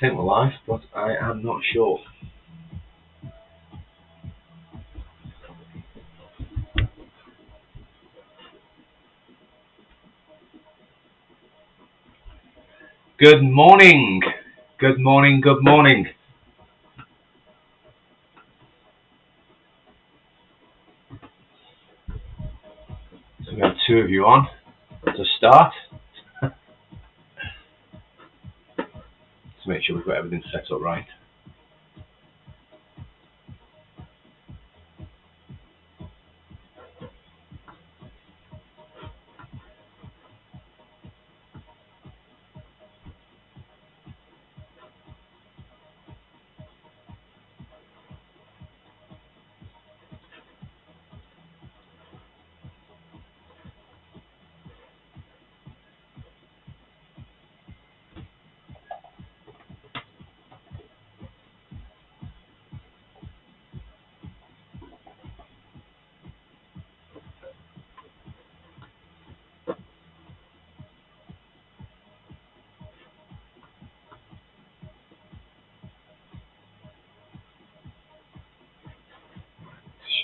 think we're live, but I am not sure. Good morning. Good morning. Good morning. So we have two of you on to start. Let's make sure we've got everything set up right.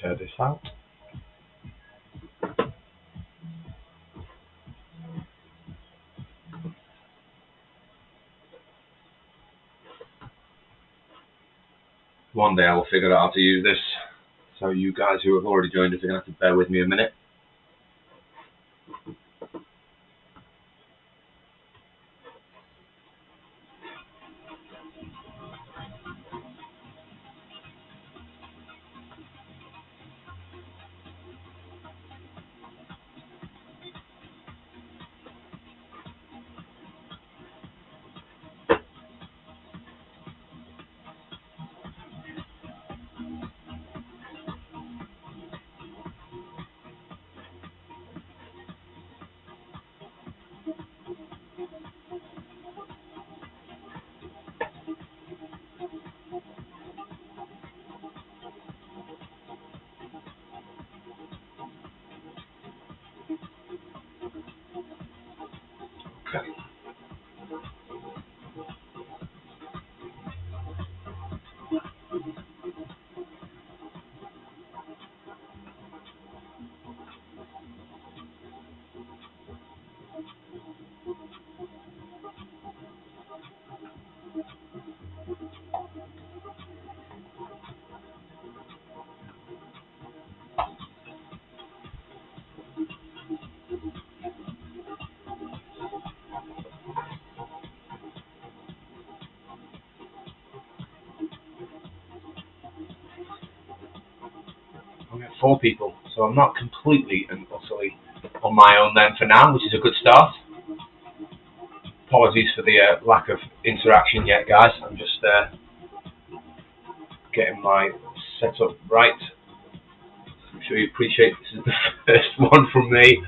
Share this out. One day I will figure out how to use this. So you guys who have already joined us are going to have to bear with me a minute. Okay. I've got 4 people, so I'm not completely and utterly on my own then for now, which is a good start. Apologies for the lack of interaction yet, guys. I'm just getting my setup right. I'm sure you appreciate this is the first one from me.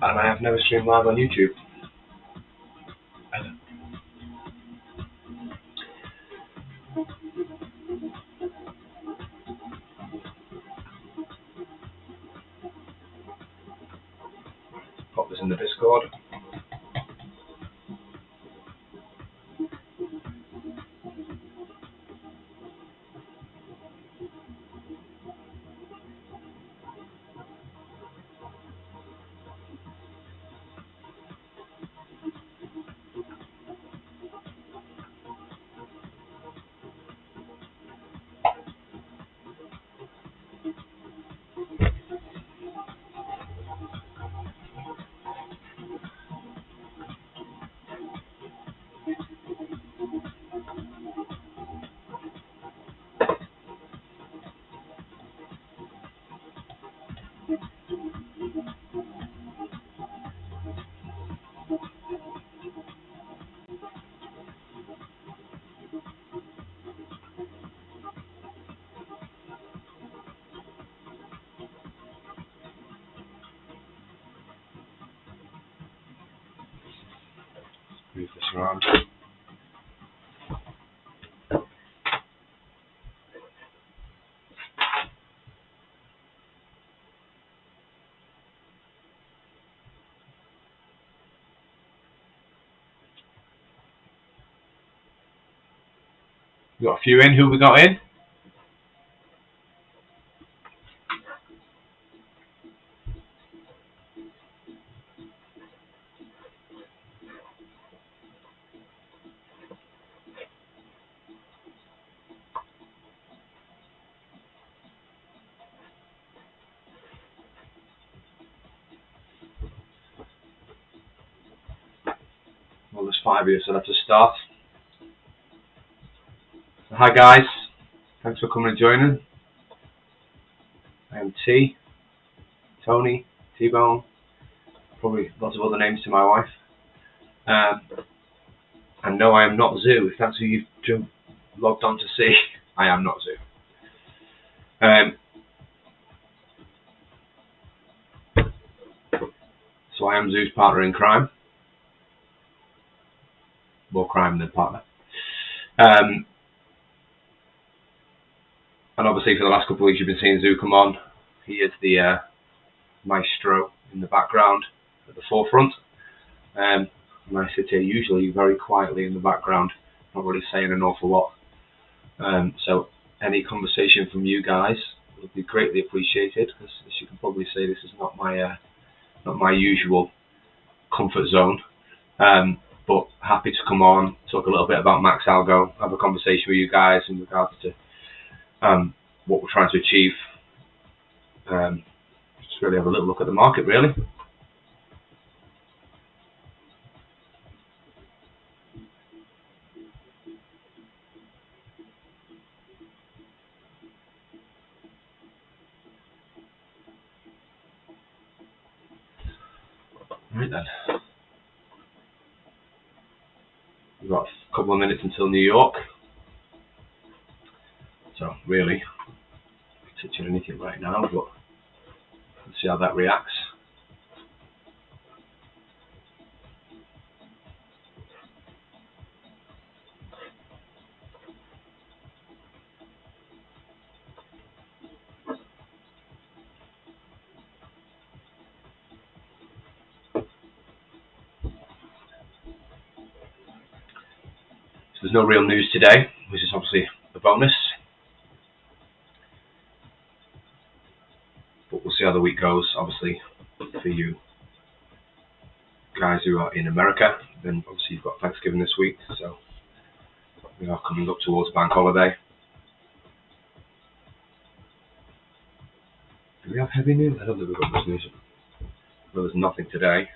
And I have never streamed live on YouTube. Pop this in the Discord. Move this around. We got a few in. Who we got in? Well, there's 5 here, so that's a start. So, hi guys, thanks for coming and joining. I am Tony, TBone, probably lots of other names to my wife. And no, I am not Zoo, if that's who you've logged on to see. I am not Zoo. So I am Zoo's partner in crime. More crime than partner. And obviously for the last couple of weeks you've been seeing Zoo come on. He is the maestro in the background, at the forefront. And I sit here usually very quietly in the background, not really saying an awful lot. So any conversation from you guys would be greatly appreciated, because as you can probably see, this is not my usual comfort zone. But happy to come on, talk a little bit about MaxAlgo, have a conversation with you guys in regards to what we're trying to achieve. Just really have a little look at the market, really. Right then. We've got a couple of minutes until New York. So really, I'm touching anything right now, but let's see how that reacts. So there's no real news today, which is obviously a bonus. But we'll see how the week goes. Obviously, for you guys who are in America, then obviously you've got Thanksgiving this week, so we are coming up towards bank holiday. Do we have heavy news? I don't think we've got much news. Well, there's nothing today.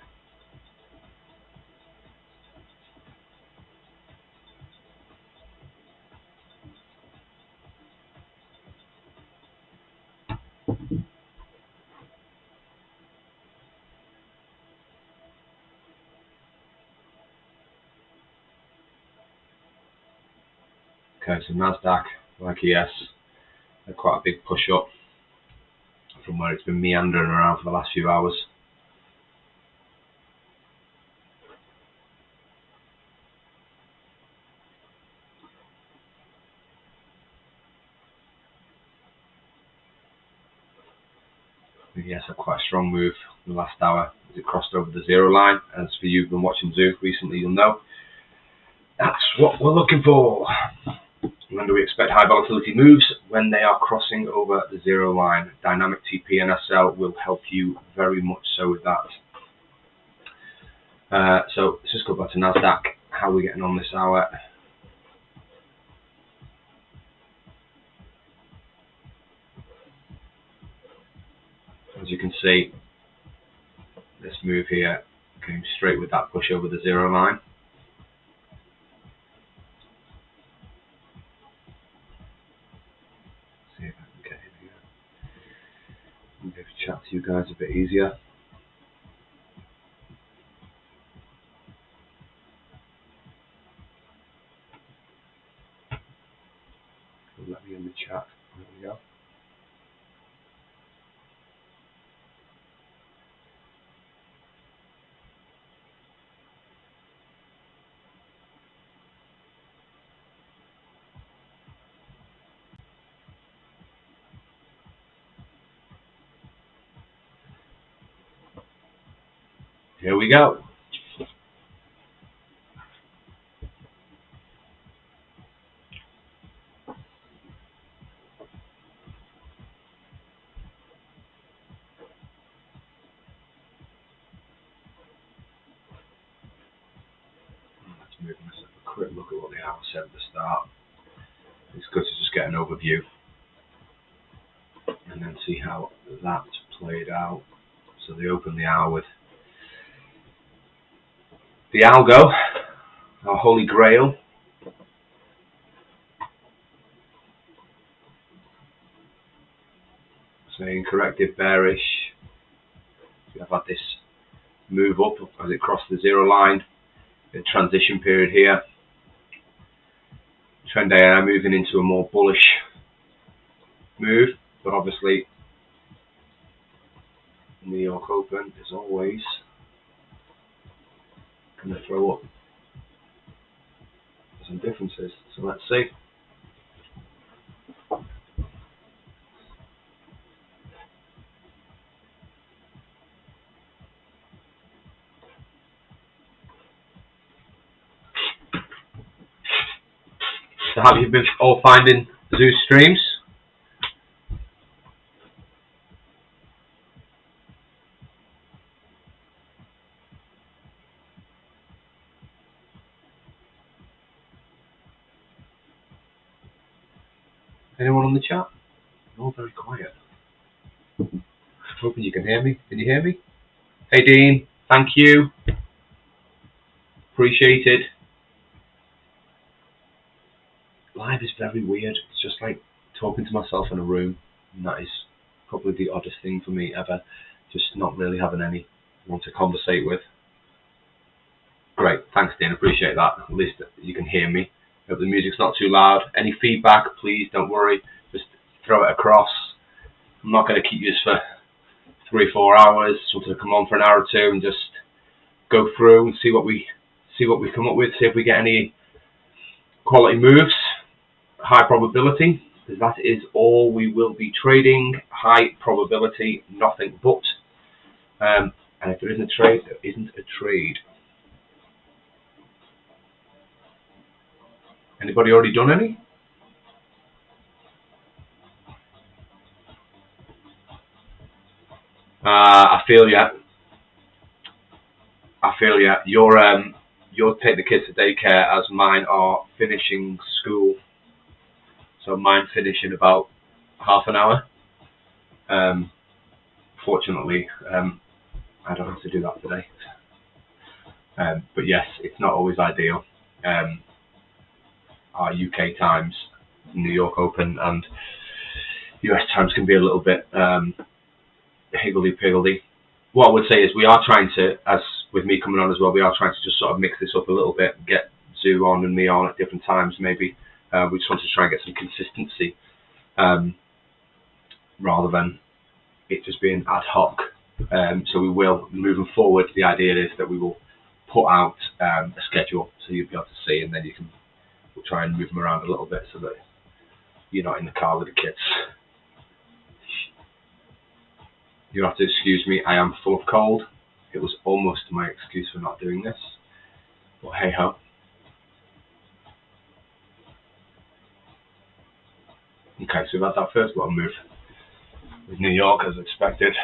Okay, so NASDAQ, like ES, had quite a big push up from where it's been meandering around for the last few hours. Yes, had quite a strong move in the last hour as it crossed over the zero line. As for you who've been watching Zoo recently, you'll know that's what we're looking for. When do we expect high volatility moves? When they are crossing over the zero line. Dynamic TP and SL will help you very much so with that. So let's just go back to NASDAQ. How are we getting on this hour? As you can see, this move here came straight with that push over the zero line. See if I can get in here. Maybe chat to you guys a bit easier. Let me in the chat. There we go. Here we go. moving. Let's have a quick look at what the hour said at the start. It's good to just get an overview and then see how that played out. So they opened the hour with the algo, our holy grail. Saying corrective bearish. We have had this move up as it crossed the zero line. The transition period here. Trend AI moving into a more bullish move, but obviously New York Open is always going to throw up some differences. So let's see. So have you been all finding Zeus streams? Anyone on the chat? You're all very quiet. Hoping you can hear me. Can you hear me? Hey Dean, thank you. Appreciated. Live is very weird. It's just like talking to myself in a room, and that is probably the oddest thing for me ever. Just not really having anyone to conversate with. Great, thanks Dean, appreciate that. At least you can hear me. Hope the music's not too loud. Any feedback, please don't worry. Just throw it across. I'm not going to keep you for 3-4 hours. Just wanted to come on for an hour or two and just go through and see what we come up with. See if we get any quality moves. High probability, because that is all we will be trading. High probability, nothing but. And if there isn't a trade, there isn't a trade. Anybody already done any? I feel ya. I feel ya. You'll take the kids to daycare as mine are finishing school. So mine finish in about half an hour. Fortunately, I don't have to do that today. But yes, it's not always ideal. Our UK times, New York Open, and US times can be a little bit higgledy-piggledy. What I would say is we are trying to, as with me coming on as well, we are trying to just sort of mix this up a little bit, get Zoo on and me on at different times maybe. We just want to try and get some consistency rather than it just being ad hoc. So we will, moving forward, the idea is that we will put out a schedule so you'll be able to see, and then we'll try and move them around a little bit so that you're not in the car with the kids. You have to excuse me, I am full of cold. It was almost my excuse for not doing this, but hey ho. Okay, so we've had that first little move with New York as expected.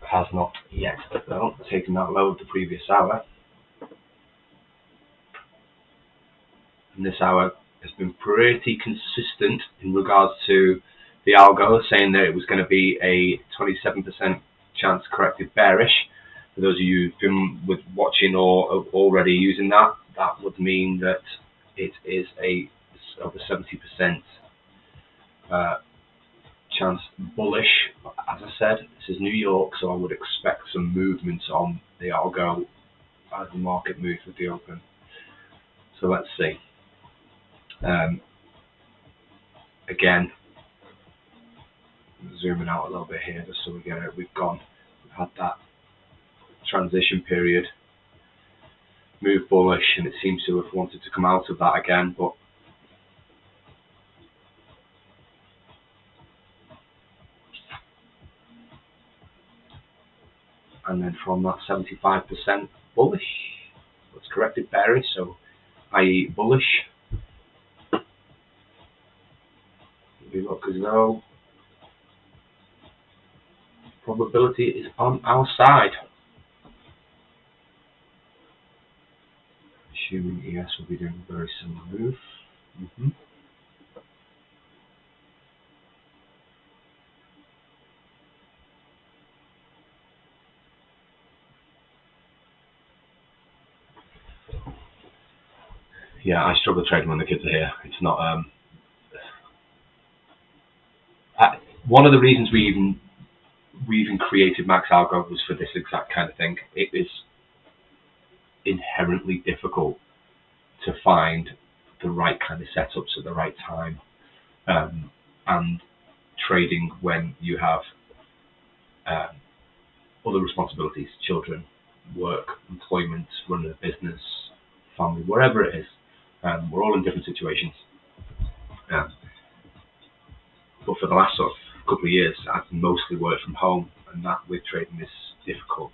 Has not yet, though, taken that low of the previous hour. And this hour has been pretty consistent in regards to the algo, saying that it was going to be a 27% chance corrected bearish. For those of you who've been watching or already using that, that would mean that it is over 70% chance bullish. As I said, this is New York, so I would expect some movement on the algo as the market moves with the open. So let's see. Again, zooming out a little bit here just so we get it. We've had that transition period, move bullish, and it seems to have wanted to come out of that again, but and then from that 75% bullish, it's corrected bearish, so i.e. bullish. We look as though probability is on our side. assuming ES will be doing a very similar move. Mm-hmm. Yeah, I struggle trading when the kids are here. It's not. One of the reasons we even created MaxAlgo was for this exact kind of thing. It is inherently difficult to find the right kind of setups at the right time, and trading when you have other responsibilities, children, work, employment, running a business, family, wherever it is. We're all in different situations. But for the last sort of couple of years, I've mostly worked from home, and that with trading is difficult,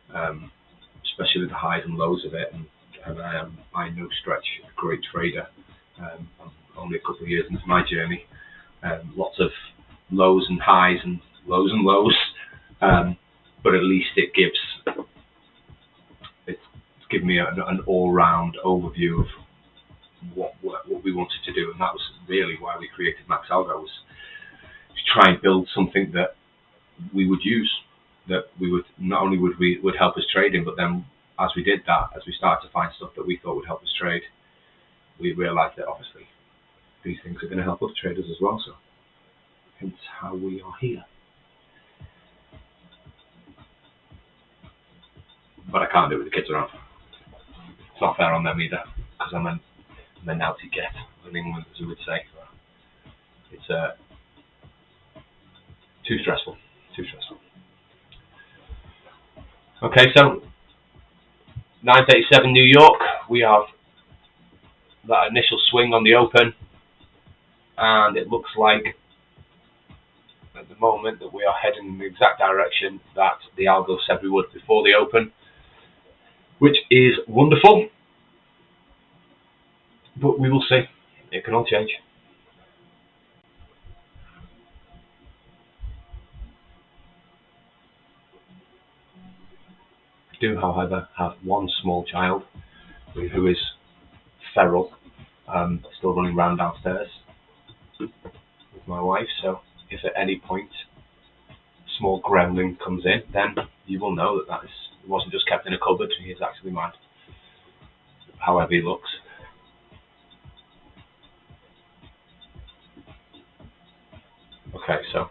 especially with the highs and lows of it. And I am by no stretch a great trader. I'm only a couple of years into my journey. Lots of lows and highs and lows and lows, but at least it's given me an all-round overview of what we wanted to do, and that was really why we created MaxAlgo, was to try and build something that we would use, that we would not only would help us trading, but then as we did that, as we started to find stuff that we thought would help us trade, we realised that obviously these things are going to help us traders as well. So hence how we are here. But I can't do it with the kids around. It's not fair on them either, because I'm a naughty get in England, as we would say. It's too stressful. Okay, so 9:37 New York. We have that initial swing on the open, and it looks like at the moment that we are heading in the exact direction that the algo said we would before the open, which is wonderful. But we will see. It can all change. I do, however, have one small child who is feral, still running around downstairs with my wife. So if at any point a small gremlin comes in, then you will know that it wasn't just kept in a cupboard. He is actually mine, however he looks. Okay, so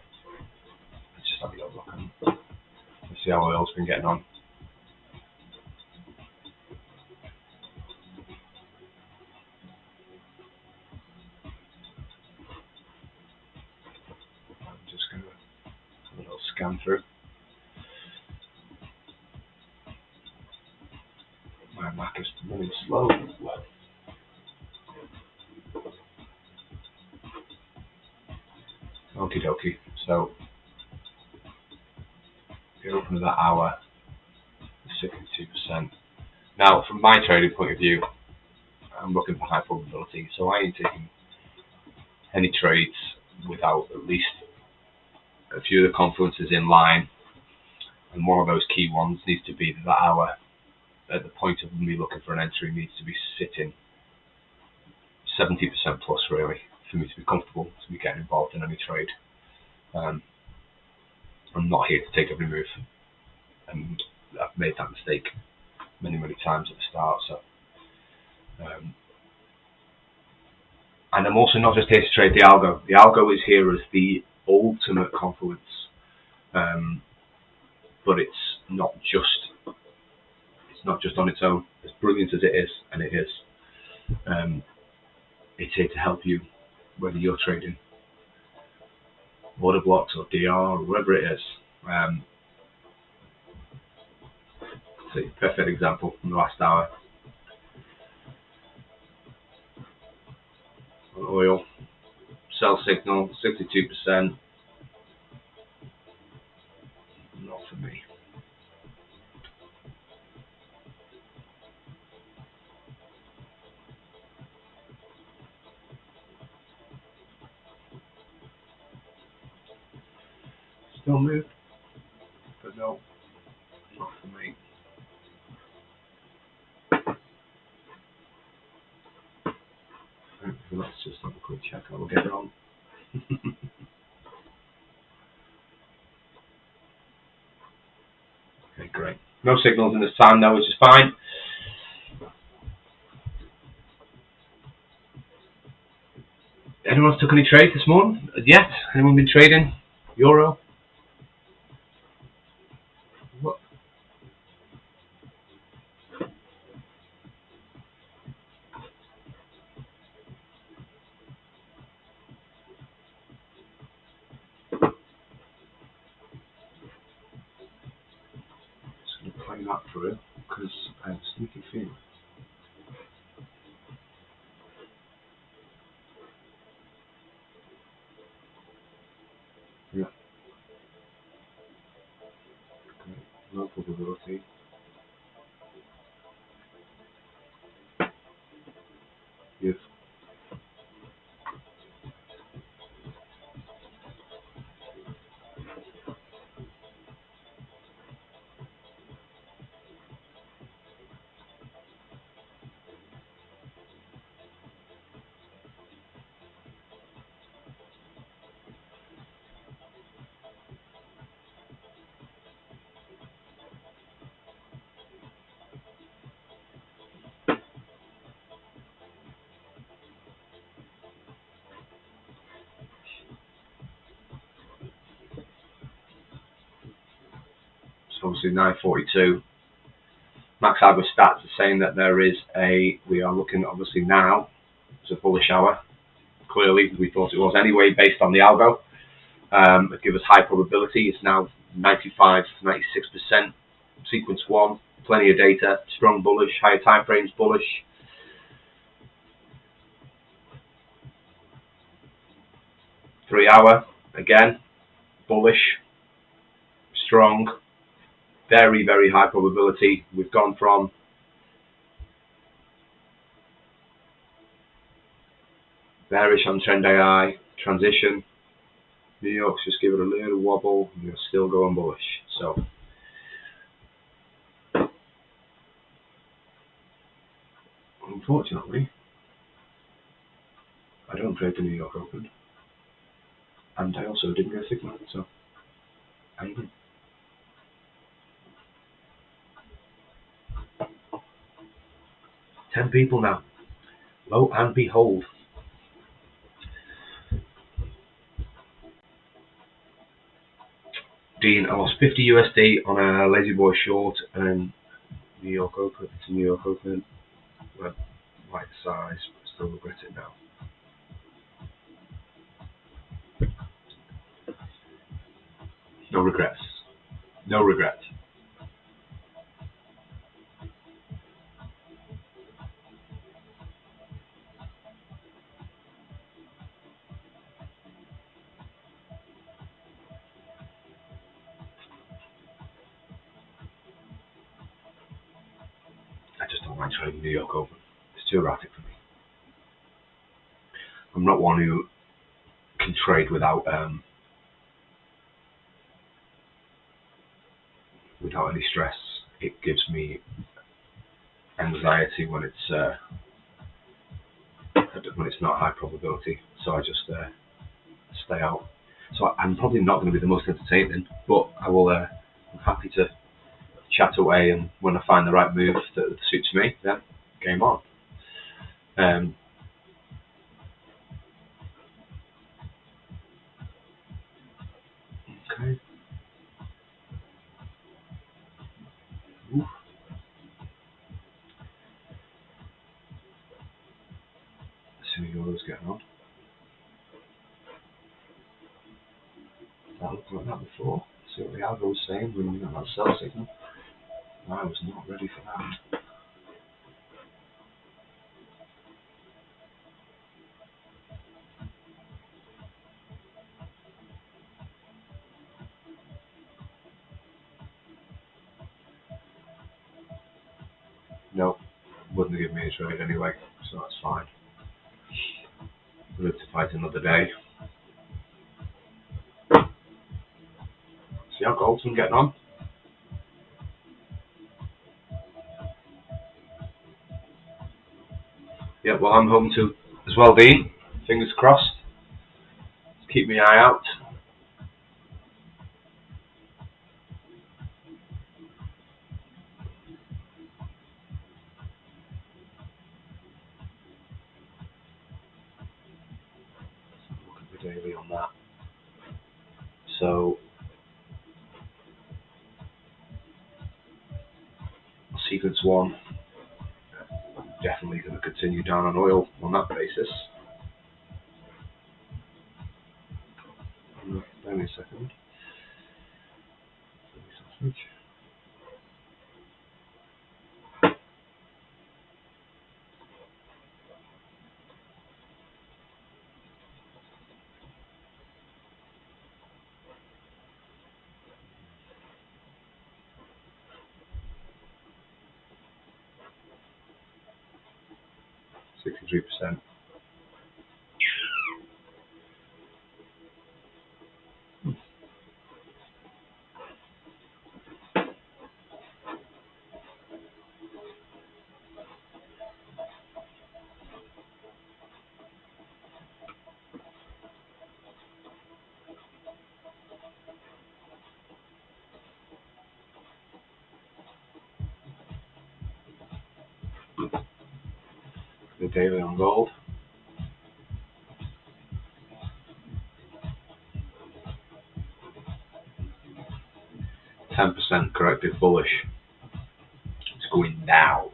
let's just have a little look and let's see how oil's been getting on. I'm just going to have a little scan through. My Mac is running slow. Okie dokie. So the open of that hour is 62%. Now, from my trading point of view, I'm looking for high probability, so I ain't taking any trades without at least a few of the confluences in line, and one of those key ones needs to be that hour at the point of me looking for an entry needs to be sitting 70% plus, really, for me to be comfortable to be getting involved in any trade. I'm not here to take every move, and I've made that mistake many times at the start. So and I'm also not just here to trade the algo. The algo is here as the ultimate confluence, but it's not just on its own. As brilliant as it is, and it is, it's here to help you, whether you're trading order blocks or DR or whatever it is. So perfect example from the last hour. On oil, sell signal 62%. Not for me. Still move, but no, not for me. Let's just have a quick check how we'll get on. Okay, great. No signals in this time though, which is fine. Anyone else took any trades this morning? Yet? Anyone been trading? Euro? What? Just going to play that through because I have a sneaky feeling. Yeah. Okay. No probability. Yes. So obviously 942. MaxAlgo stats are saying that we are looking obviously now, it's a bullish hour. Clearly, we thought it was anyway based on the algo. It gives us high probability. It's now 95, 96%. Sequence 1, plenty of data, strong bullish, higher time frames bullish. Three hour, again, bullish, strong, very, very high probability. We've gone from bearish on trend AI, transition. New York's just give it a little wobble, and we're still going bullish. So, unfortunately, I don't trade the New York Open, and I also didn't get a signal, so I win. Ten people now. Lo and behold. Dean, I lost 50 USD on a Lazy Boy short and New York Open. It's a New York Open. Went right size, but still regret it now. No regrets. No regret. I just don't like trading New York Open. It's too erratic for me. I'm not one who can trade without any stress. It gives me anxiety when it's not high probability. So I just stay out. So I'm probably not going to be the most entertaining, but I will. I'm happy to chat away, and when I find the right move that suits me, then game on. Okay. Oof. Let's see what yours getting on. That looked like that before. See what the algo was saying when we got that sell signal. I was not ready for that. Nope, wouldn't have given me a trade anyway, so that's fine. We'll live to fight another day. See how Goldson getting on? Yeah, well, I'm home to as well, Dean. Fingers crossed. Keep my eye out. Look at the daily on that. So sequence 1 definitely going to continue down on oil on that basis. Wait a second. 63%. The daily on gold. 10% corrective bullish. It's going down.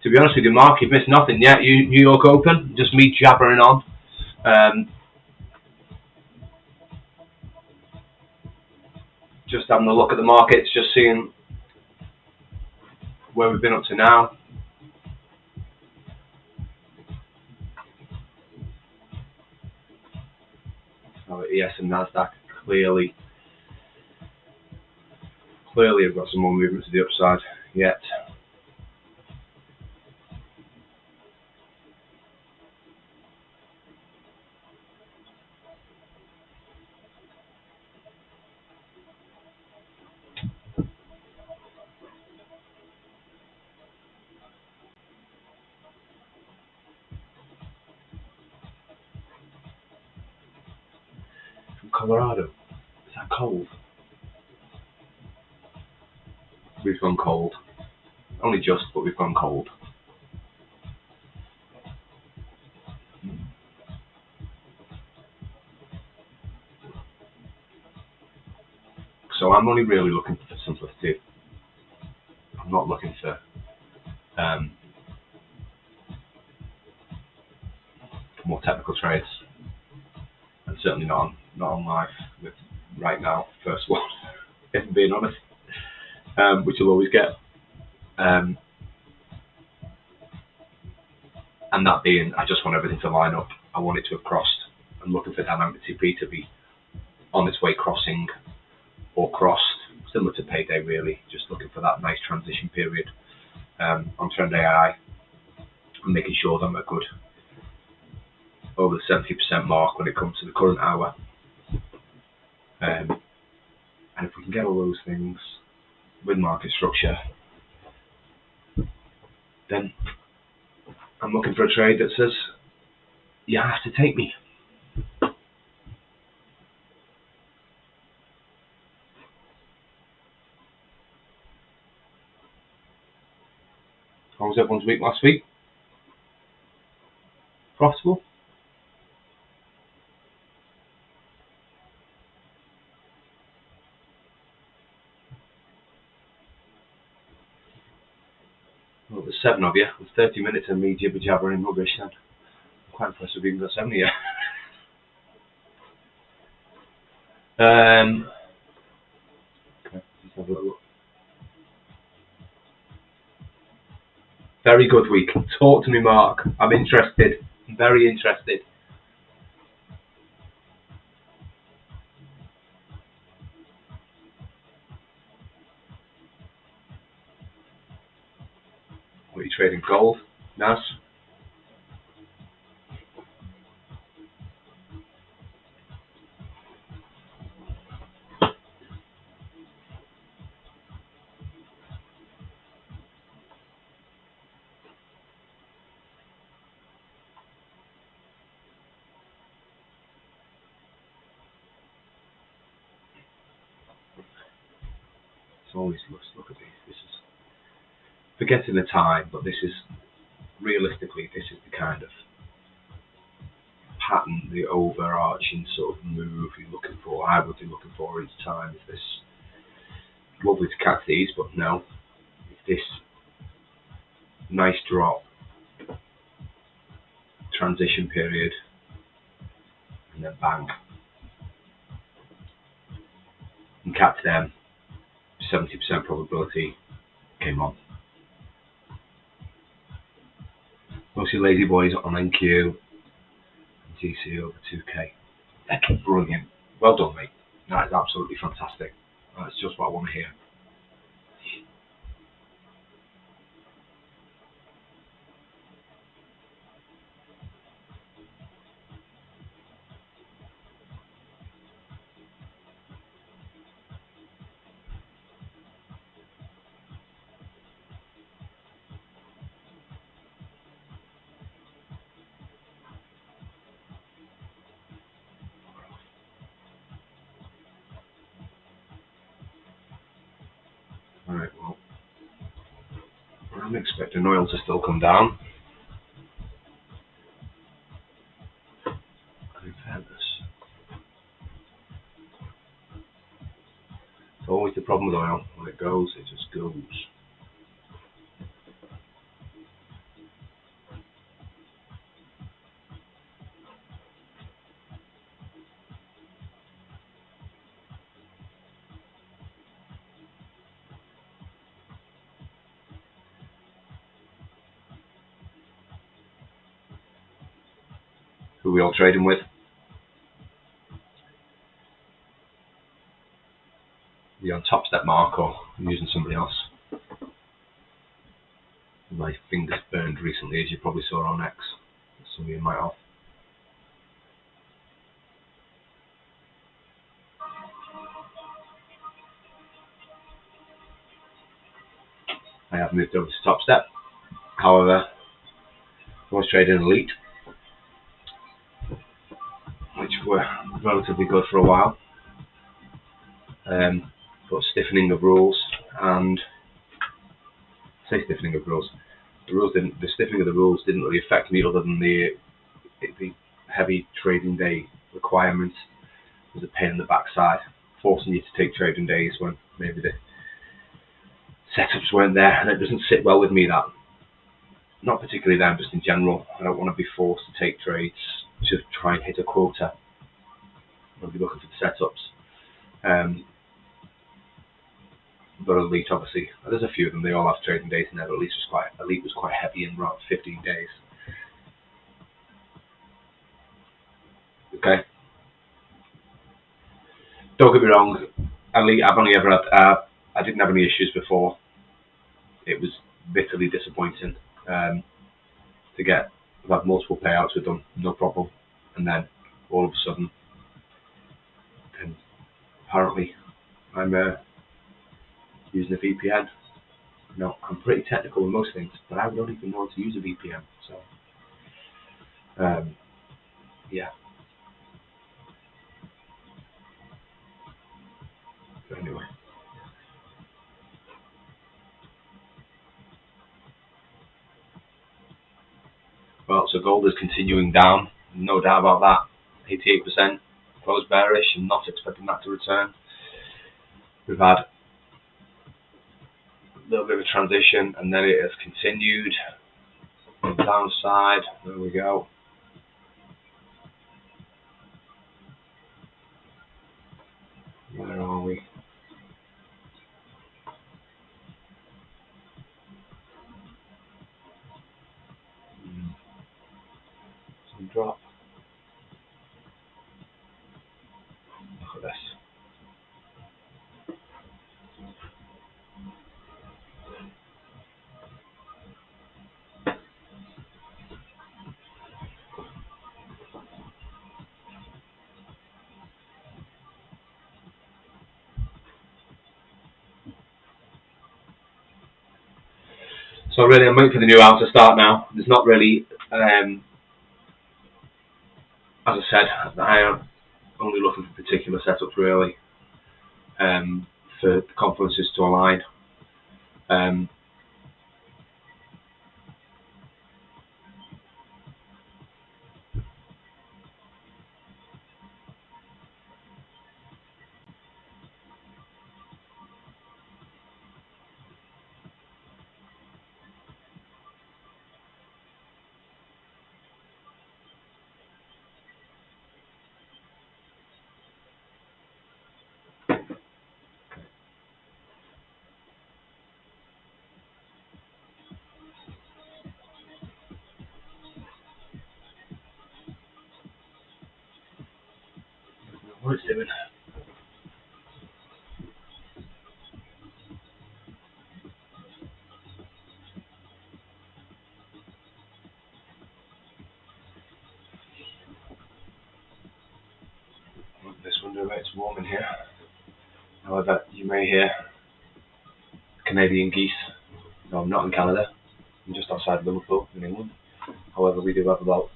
To be honest with you, Mark, you've missed nothing yet. New York Open, just me jabbering on. Just having a look at the markets, just seeing where we've been up to now. So ES and NASDAQ clearly have got some more movement to the upside yet. From Colorado, is that cold? We've gone cold. Only just, but we've gone cold. So I'm only really looking for simplicity. I'm not looking for more technical trades, and certainly not on live with right now. First one, if I'm being honest, which you'll always get. And that being, I just want everything to line up. I want it to have crossed. I'm looking for dynamic TP to be on its way crossing or crossed, similar to payday really, just looking for that nice transition period on Trend AI and making sure that I'm at good over the 70% mark when it comes to the current hour. And if we can get all those things with market structure, then I'm looking for a trade that says, you have to take me. How was everyone's week last week? Profitable? Well, there's 7 of you. There's 30 minutes of me jibber jabbering rubbish, and I'm quite impressed we've even got 7 of you. Okay, let's have a little look. Very good week. Talk to me, Mark. I'm interested. I'm very interested. What are you trading? Gold? Nas? It's always look at these. This is forgetting the time, but this is realistically this is the kind of pattern, the overarching sort of move you're looking for. I would be looking for each time. Is this lovely to catch these, but no, it's this nice drop, transition period, and then bang, and catch them. 70% probability came on. Mostly lazy boys on NQ, GC over 2K. That's brilliant. Well done, mate. That is absolutely fantastic. That's just what I want to hear. Alright, well, I'm expecting oil to still come down. In fairness, it's always the problem with oil. When it goes, it just goes. Who are we all trading with? Are you on top step, Mark, or using somebody else? My fingers burned recently, as you probably saw on X. Some of you might have. I have moved over to top step. However, I was trading elite, which were relatively good for a while. But stiffening of rules, and stiffening of rules. The stiffening of the rules didn't really affect me, other than the heavy trading day requirement was a pain in the backside, forcing you to take trading days when maybe the setups weren't there, and it doesn't sit well with me. That, not particularly them, just in general. I don't want to be forced to take trades to try and hit a quota. I want to be looking for the setups. But elite, obviously, there's a few of them. They all have trading days in there. But elite was quite heavy in around 15 days. Okay. Don't get me wrong. Elite, I've only ever had. I didn't have any issues before. It was bitterly disappointing to get. I've had multiple payouts with them, no problem, and then all of a sudden, and apparently, I'm using a VPN. No, I'm pretty technical in most things, but I don't even know how to use a VPN. So, yeah. But anyway. Well, so gold is continuing down, no doubt about that. 88%, closed bearish, and not expecting that to return. We've had a little bit of a transition, and then it has continued on the downside. There we go. Where are we? So really, I'm waiting for the new hour to start now. There's not really, as I said, I am only looking for particular setups really, for the confluences to align. What it's doing. This window, it's warm in here. However, you may hear Canadian geese. No, I'm not in Canada. I'm just outside Liverpool in England. However, we do have about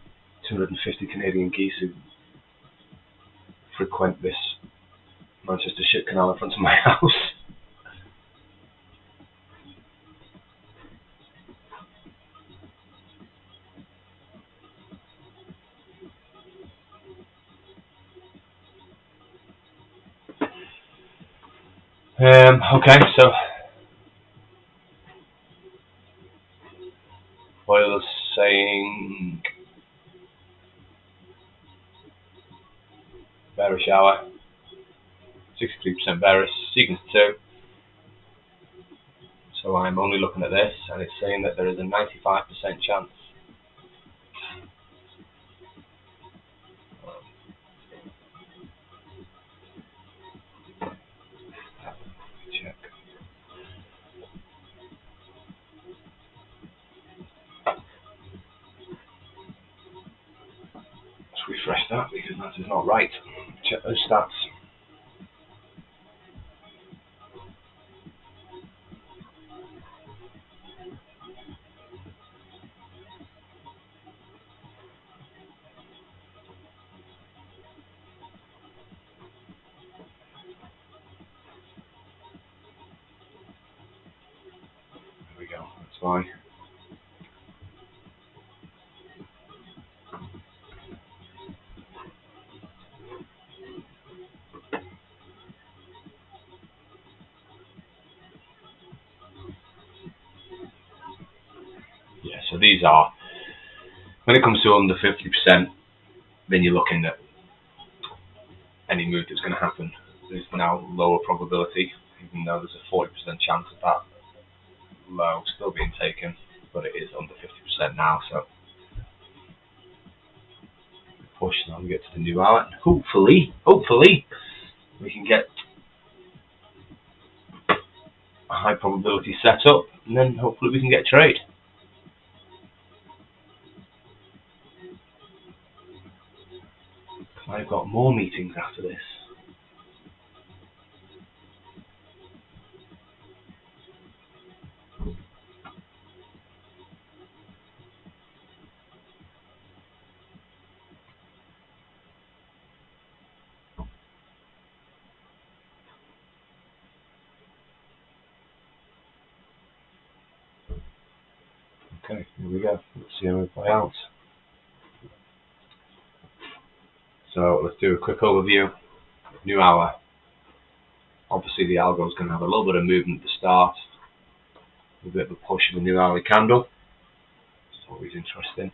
250 Canadian geese who frequent this Manchester ship canal in front of my house. Okay, so Boiler's saying bearish hour, 63% bearish, sequence 2. So I'm only looking at this, and it's saying that there is a 95% chance. Check. Let's refresh that because that is not right. Check those stats. There we go. That's fine. Yeah, so these are, when it comes to under 50%, then you're looking at any move that's going to happen. There's now lower probability, even though there's a 40% chance of that low still being taken, but it is under 50% now, so push now we get to the new hour, and hopefully we can get a high probability setup, and then hopefully we can get a trade. I've got more meetings after this. Okay, here we go. Let's see how we play out. So let's do a quick overview. New hour. Obviously the algo is going to have a little bit of movement at the start. A bit of a push of the new hourly candle. It's always interesting.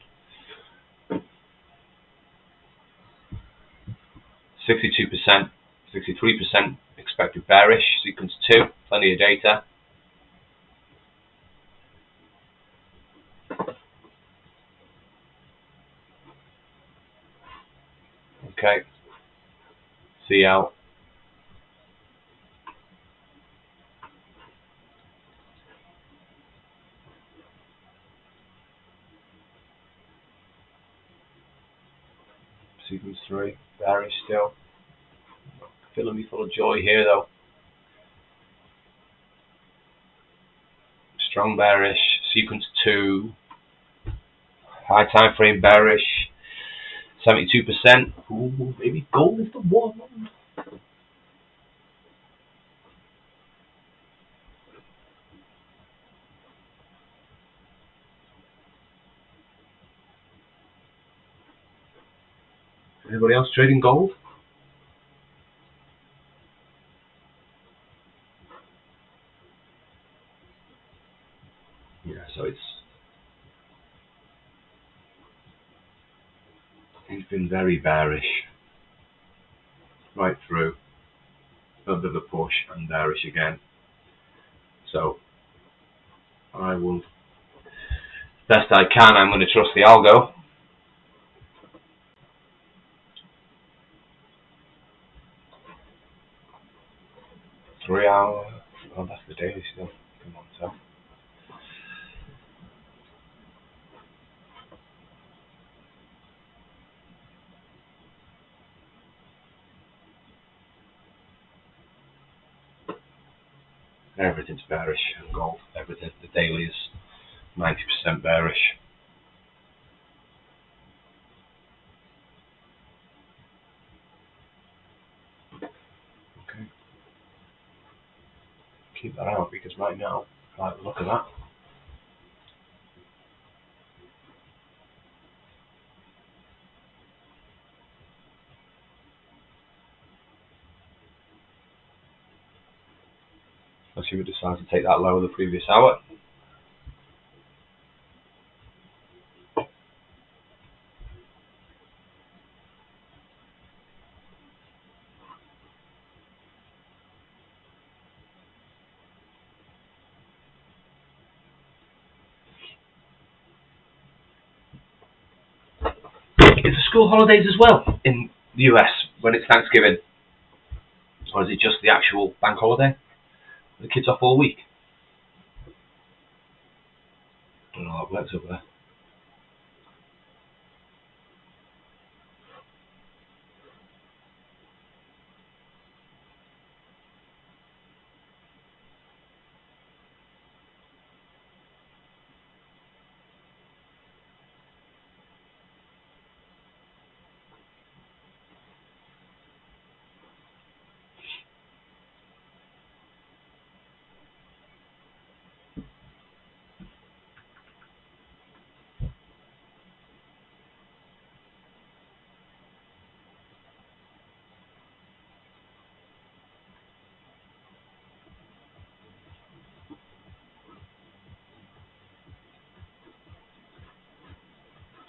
62%, 63% expected bearish. Sequence 2, plenty of data. Okay. See out. Sequence 3, bearish still. Filling me full of joy here though. Strong bearish, sequence 2, high time frame bearish, 72%. Ooh, maybe gold is the one. Anybody else trading gold? Yeah, so it's been very bearish right through. A bit of a push and bearish again. So I will, best I can, I'm going to trust the algo. Three hour. Oh, that's the daily still. Come on, so. Everything's bearish in gold. Everything. The daily is 90% bearish. Okay. Keep that out because right now, I like the look of that. Let's see if it decides to take that lower the previous hour. Is the school holidays as well in the US when it's Thanksgiving? Or is it just the actual bank holiday? Are the kids off all week? I don't know how it works over there.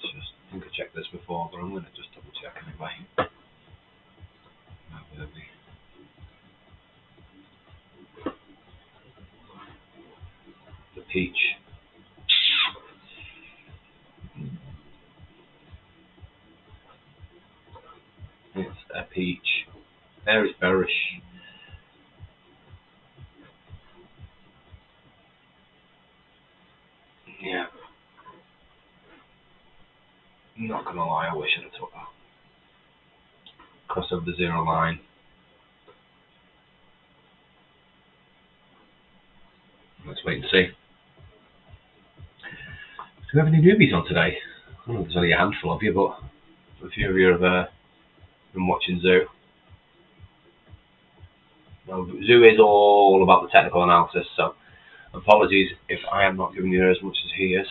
I think I checked this before, but I'm going to just double check anyway. The peach. It's a peach. There is bearish. Yeah. Not going to lie, I wish I'd have took that. Cross over the zero line. Let's wait and see. Do we have any newbies on today? I don't know if there's only a handful of you, but a few of you have been watching Zoo. No, Zoo is all about the technical analysis, so apologies if I am not giving you as much as he is.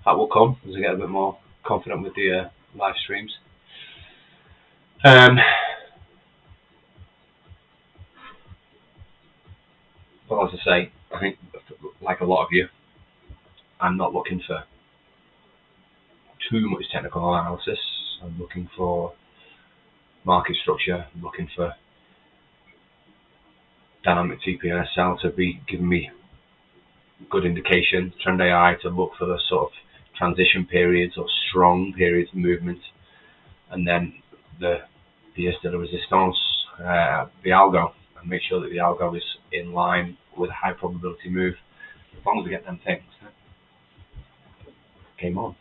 That will come as I get a bit more confident with the live streams. Well, as I say, I think, like a lot of you, I'm not looking for too much technical analysis. I'm looking for market structure. I'm looking for dynamic TPSL to be giving me good indication. Trend AI to look for the sort of transition periods or strong periods of movement, and then the pièce de la résistance, the algo, and make sure that the algo is in line with a high probability move. As long as we get them things. Game on.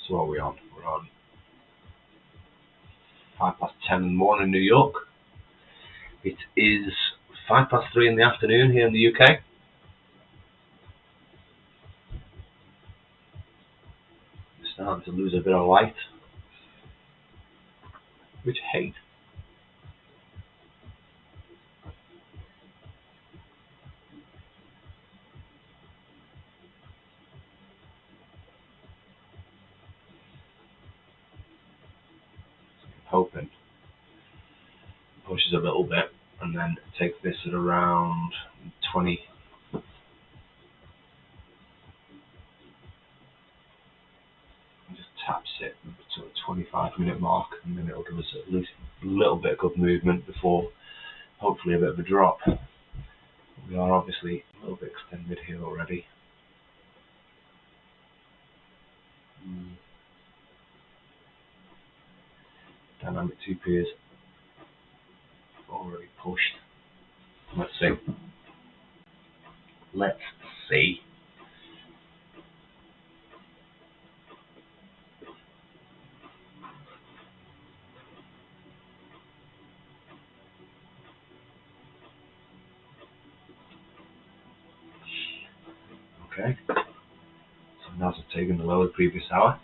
So what are we on? We're on 10:05 in the morning in New York. It is 3:05 in the afternoon here in the UK. It's starting to lose a bit of light, which I hate. Hoping pushes a little bit and then take this at around 20. Just taps it to a 25-minute mark, and then it'll give us at least a little bit of good movement before hopefully a bit of a drop. We are obviously a little bit extended here already. Dynamic 2P is already pushed. Let's see. Let's see. Okay. So now I've taken the lower previous hour.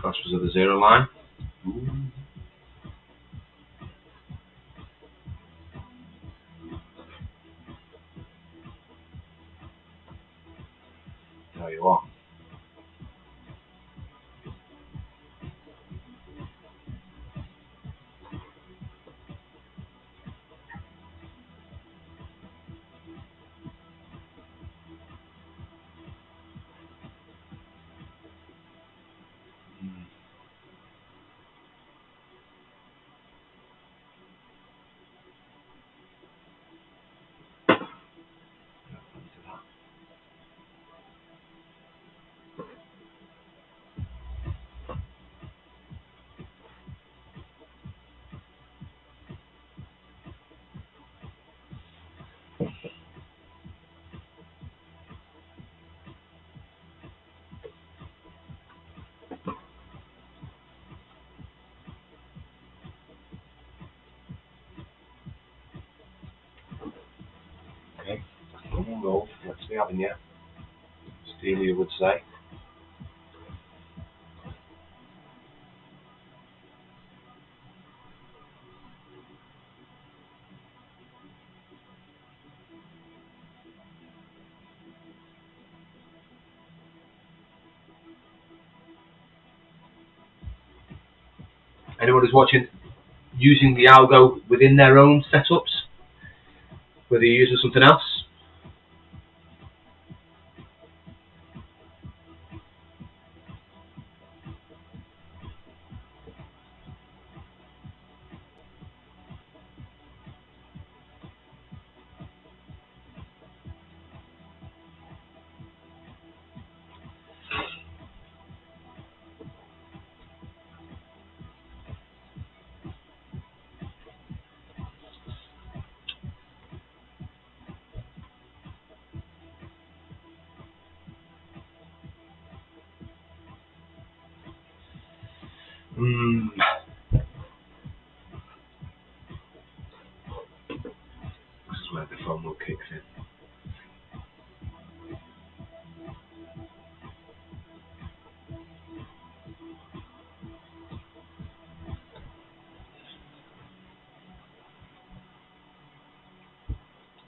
Cost was at the 0 line. Ooh. There you are. Okay. Gold. Let's be having you. Steely would say. Anyone who's watching using the algo within their own setups, whether you're using something else. This is where the FOMO kicks in.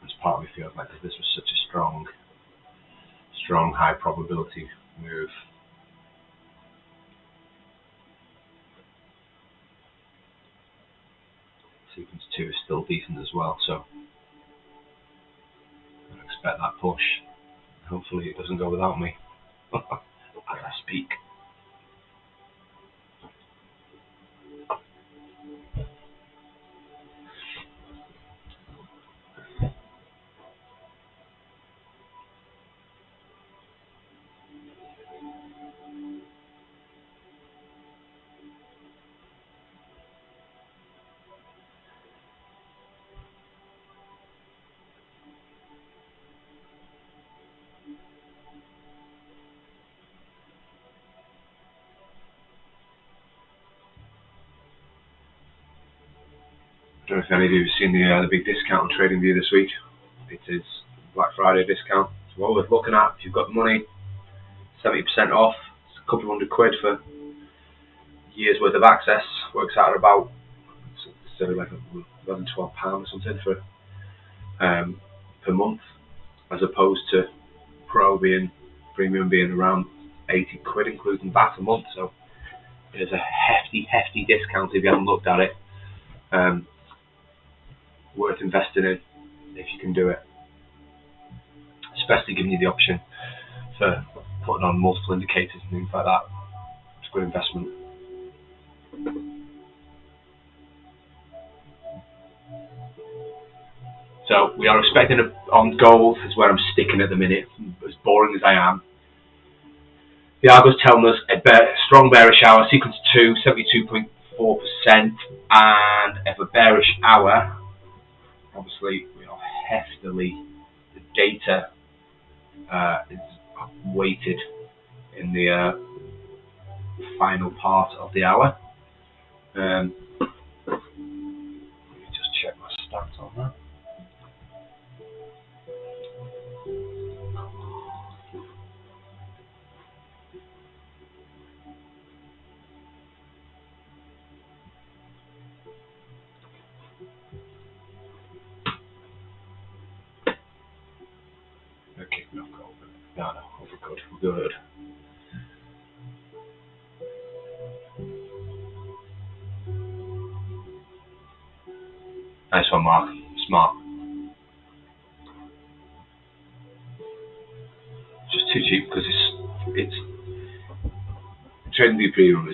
This part of me feels like this was such a strong, high probability move. Sequence 2 is still decent as well, so I expect that push. Hopefully it doesn't go without me as I speak. don't know if any of you have seen the big discount on TradingView this week. It is Black Friday discount. It's well worth looking at if you've got the money. 70% off. It's a couple of £100 for a year's worth of access. Works out at about like £11, £12 or something for per month, as opposed to premium being around £80 including VAT a month. So it is a hefty discount if you haven't looked at it. Worth investing in if you can do it, especially giving you the option for putting on multiple indicators and things like that. It's a good investment. So we are expecting on gold is where I'm sticking at the minute, as boring as I am. The Argo's telling us a strong bearish hour, sequence 2, 72.4%, and if a bearish hour, obviously we are heftily, the data is weighted in the final part of the hour. Let me just check my stats on that. Okay, no, we're good. Nice one, Mark. Smart. Just too cheap because it's TradingView Premium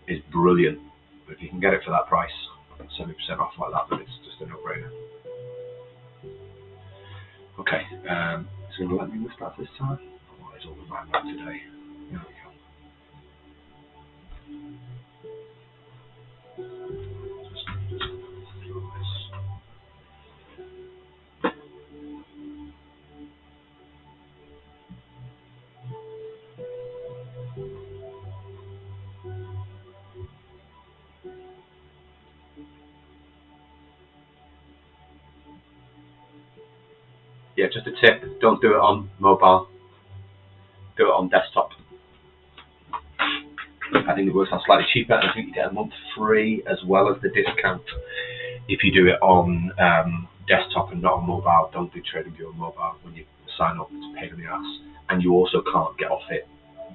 is brilliant, but if you can get it for that price, 70% off like that, then it's just a no-brainer. Okay, it's going to let me list that this time. Oh, it's all in my map today. There we go. Yeah, just a tip, don't do it on mobile, do it on desktop. I think it works out slightly cheaper, and I think you get a month free as well as the discount if you do it on desktop and not on mobile. Don't do TradingView on mobile. When you sign up, it's a pain in the ass, and you also can't get off it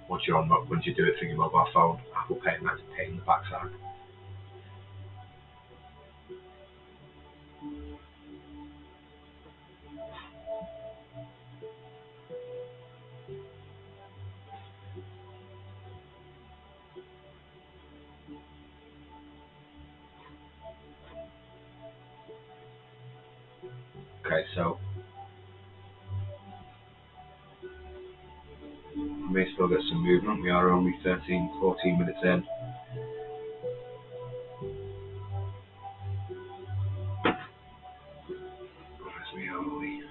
once you do it through your mobile phone. Apple Pay, and that's a pain in the backside. Okay, so we may still get some movement. We are only 14 minutes in. Where's we only?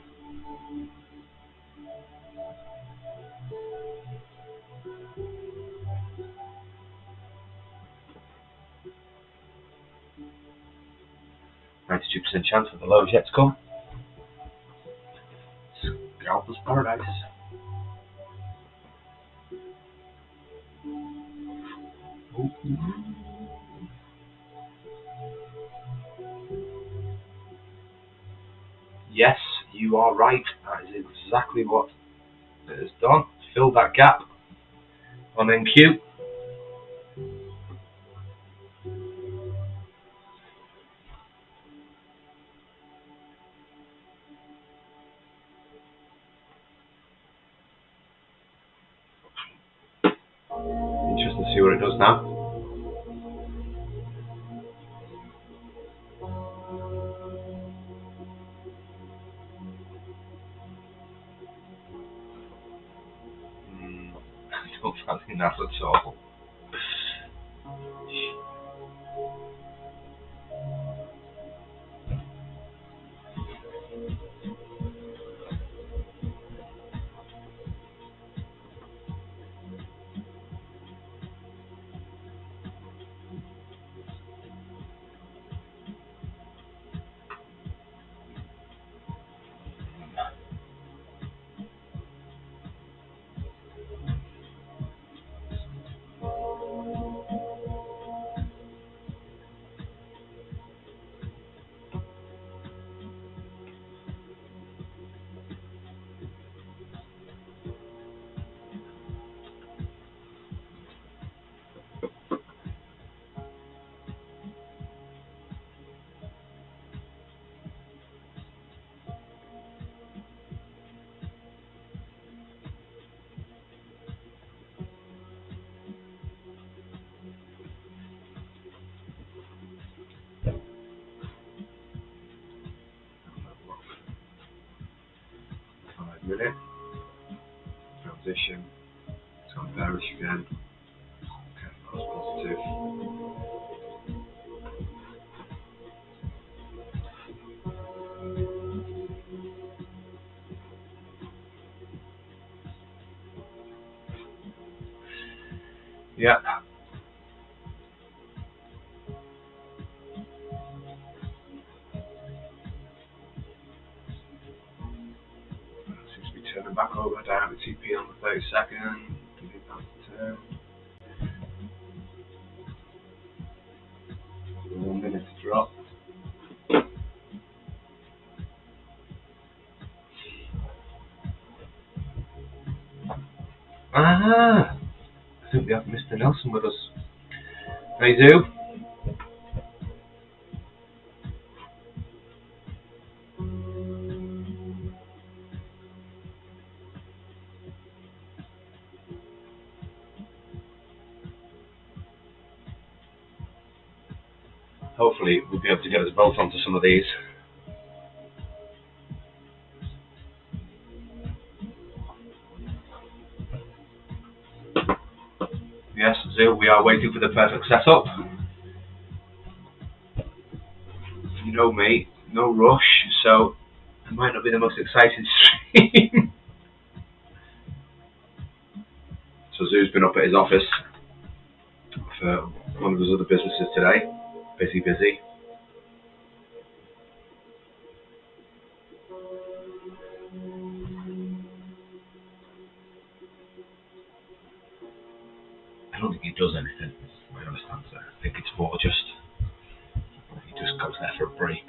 %92 chance for the lows yet to come. Scalper's paradise. Yes, you are right. That is exactly what it has done. Filled that gap on NQ. Interesting to see what it does now. I don't fancy that at all. minute. Transition. It's gone bearish again. Okay, that was positive. Yep. Seems to be turning back over down to TP on the 32nd. 1 minute to drop. Ah! I think we have Mr. Nelson with us. Hey, Zoo. Hopefully we'll be able to get us both onto some of these. Yes, Zoo, we are waiting for the perfect setup. You know me, no rush, so it might not be the most exciting stream. So Zoo's been up at his office for one of his other businesses today. Busy. I don't think he does anything, is my honest answer. I think it's more just, he just goes there for a break.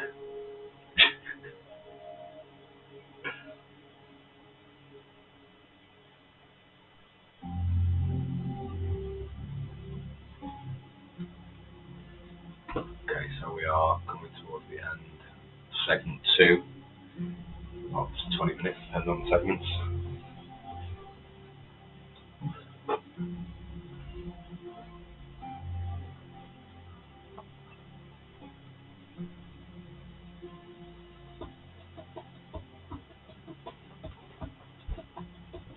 Okay, so we are coming towards the end. Segment 2. Well, it's 20 minutes, depends on the segments.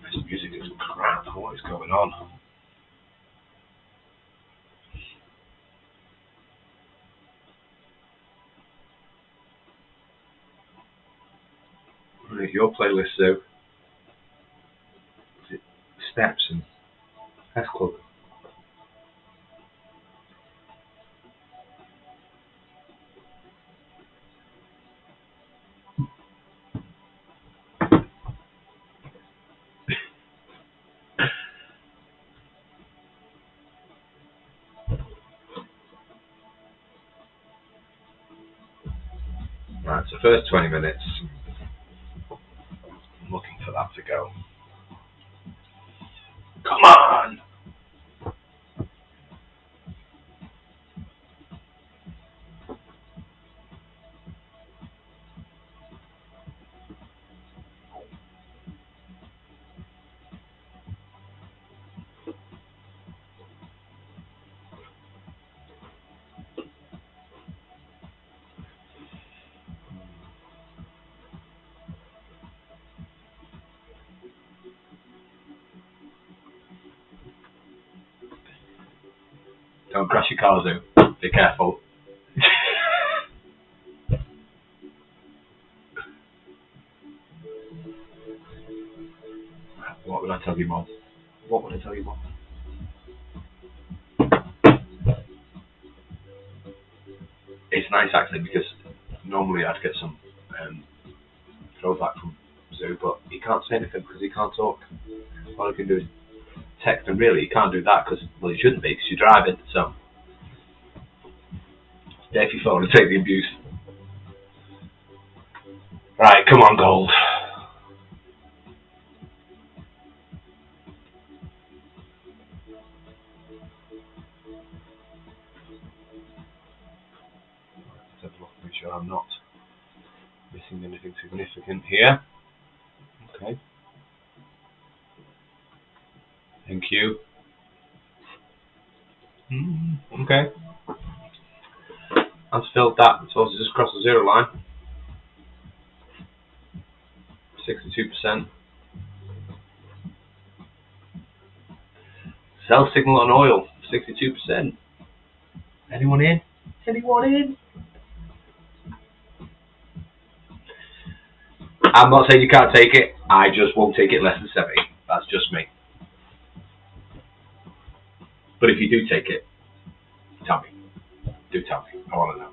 This music is crap. What is going on? Right, your playlist, Zoo. Is it Steps and S Club? Right, so first 20 minutes, I'm looking for that to go. Come on! Don't crash your car, Zoo. Be careful. What would I tell you, Mom? What would I tell you, Mom? It's nice actually because normally I'd get some throwback from Zoo, but he can't say anything because he can't talk. All he can do is text, and really he can't do that because, well, he shouldn't be because you're driving, so stay off your phone and take the abuse. Right, come on, Gold. Let's have a look, make sure I'm not missing anything significant here. Okay. Thank you. Okay. I've filled that, so it's just crossed the 0 line. 62%. Cell signal on oil, 62%. Anyone in? Anyone in? I'm not saying you can't take it. I just won't take it less than 70. That's just me. But if you do take it, tell me. Do tell me. I want to know.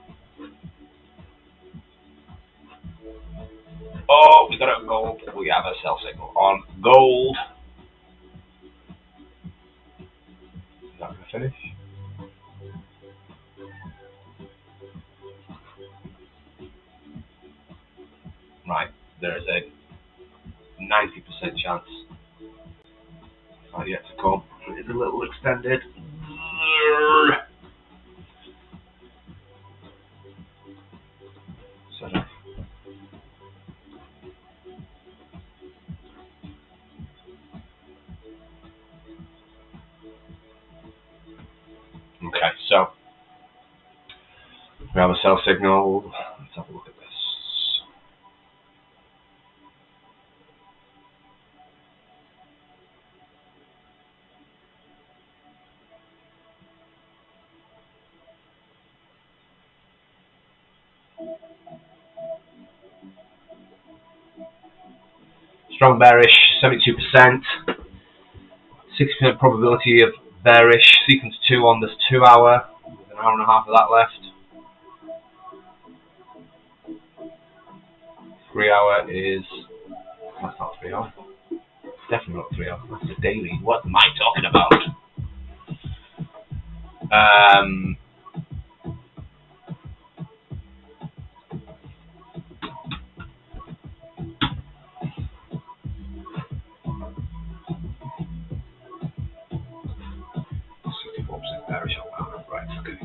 Oh, we got a gold. We have a sell signal on gold. Is that going to finish? Right. There is a 90% chance. Not yet to come. It's a little extended. Set up. Okay, so we have a sell signal. Let's have a look at this. Strong bearish, 72%. 60% probability of bearish. Sequence 2 on this 2 hour. With an hour and a half of that left. 3 hour is... That's not 3 hour. Definitely not 3 hour. That's the daily. What am I talking about? 64% bearish on that. Right, okay.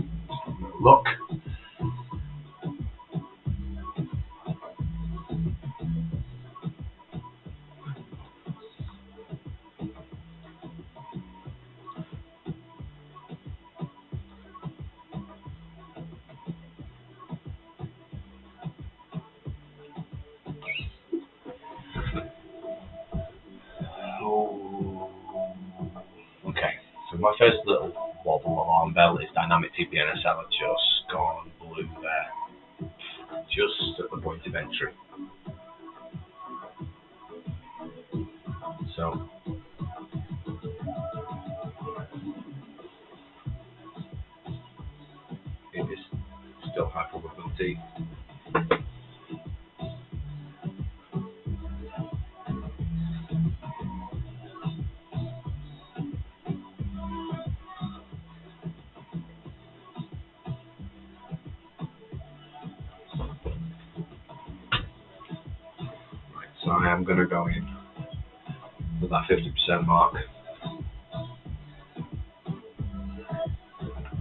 Look. Okay, so my first little wobble alarm bell is dynamic TBone SL had just gone blue there, just at the point of entry. So it is still high probability. So I am going to go in with that 50% mark.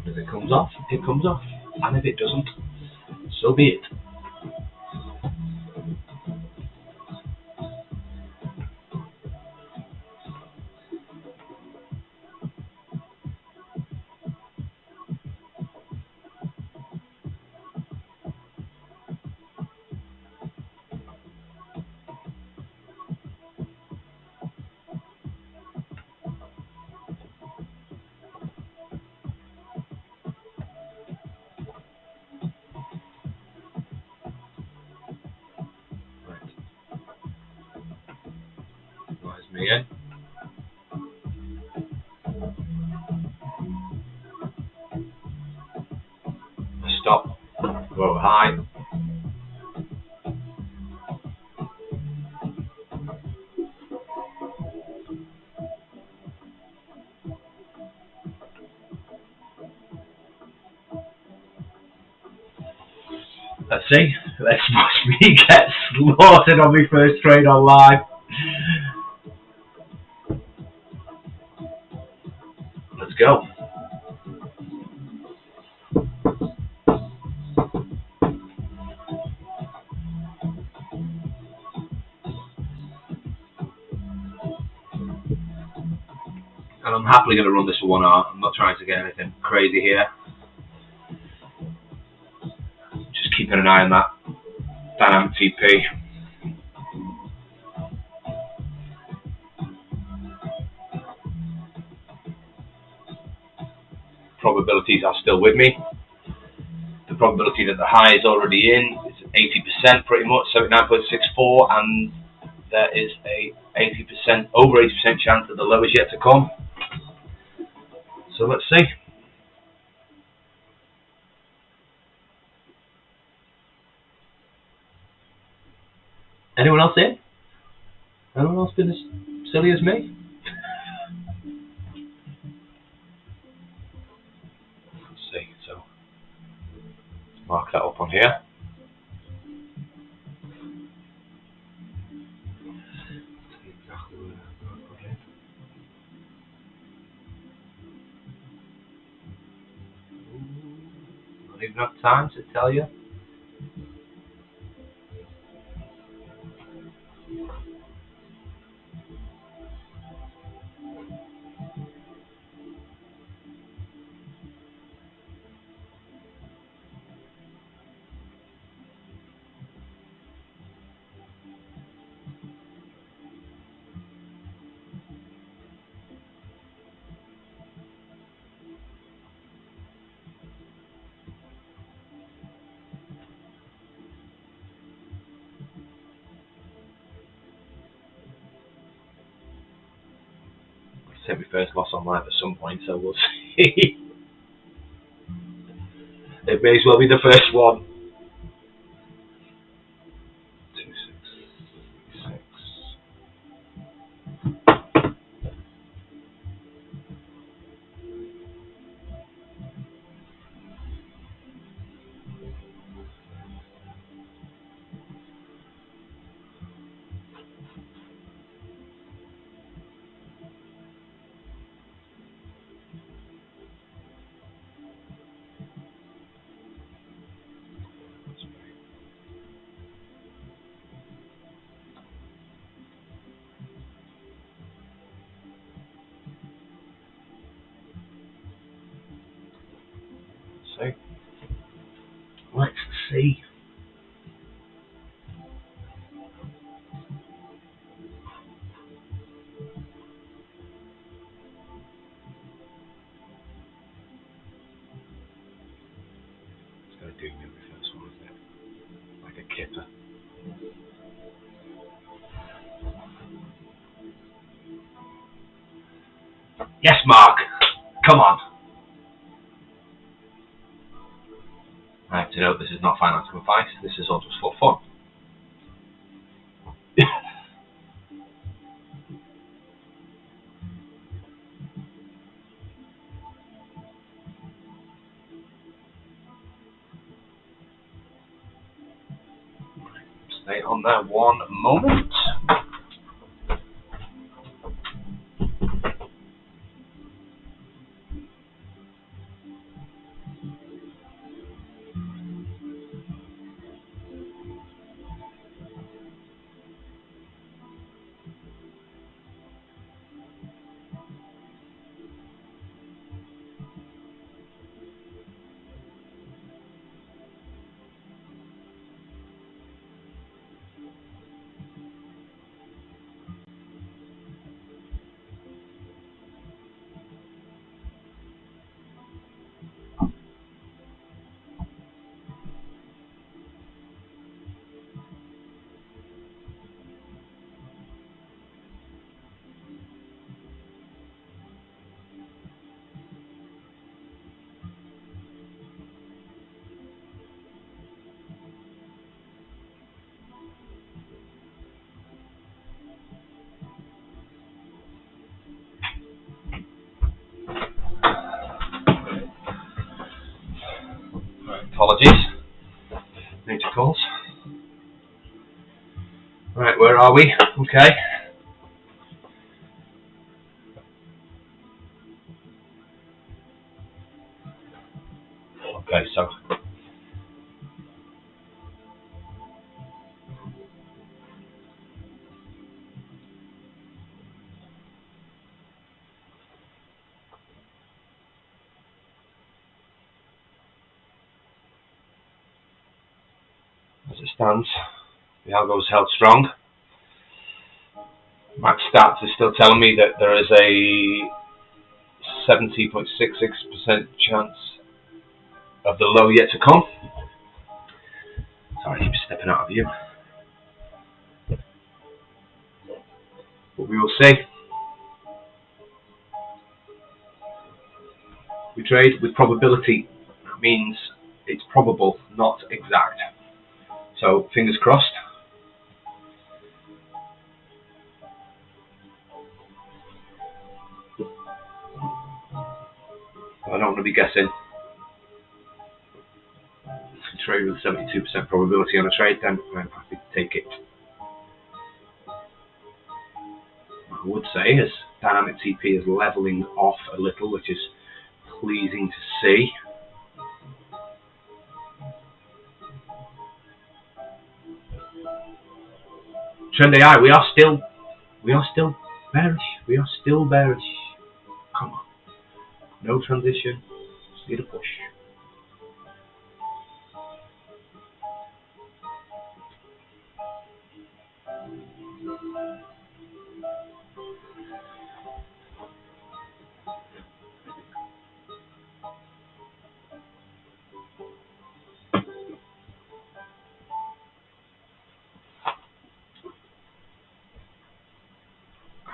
If it comes off, it comes off. And if it doesn't, so be it. There's me in. Stop. Go high. Let's see. Let's watch me get slaughtered on my first trade online. Let's go. And I'm happily going to run this for 1 hour. I'm not trying to get anything crazy here. Just keeping an eye on that dynamic TP. probabilities are still with me. The probability that the high is already in is 80% pretty much, 79.64, and there is a over 80% chance that the low is yet to come. So let's see. Anyone else in? Anyone else been as silly as me? Let's see. So let's mark that up on here. Not even enough time to tell you. Take my first loss on live at some point, so we'll see. It may as well be the first one. 2636. So let's see. It's going to do me every first one, isn't it? Like a kipper. Yes, Mark. Come on. I have to note this is not financial advice. This is all just for fun. Stay on there one moment. Apologies. Major calls. Right, where are we? Okay. Okay, so as it stands, the algo is held strong. Max stats is still telling me that there is a 70.66% chance of the low yet to come. Sorry, I keep stepping out of view. But we will see. We trade with probability. That means it's probable, not exact. So, fingers crossed. I don't want to be guessing. If you trade with 72% probability on a trade, then I'm happy to take it. What I would say is dynamic TP is levelling off a little, which is pleasing to see. Trend AI, we are still bearish. We are still bearish. Come on. No transition. Just need a push.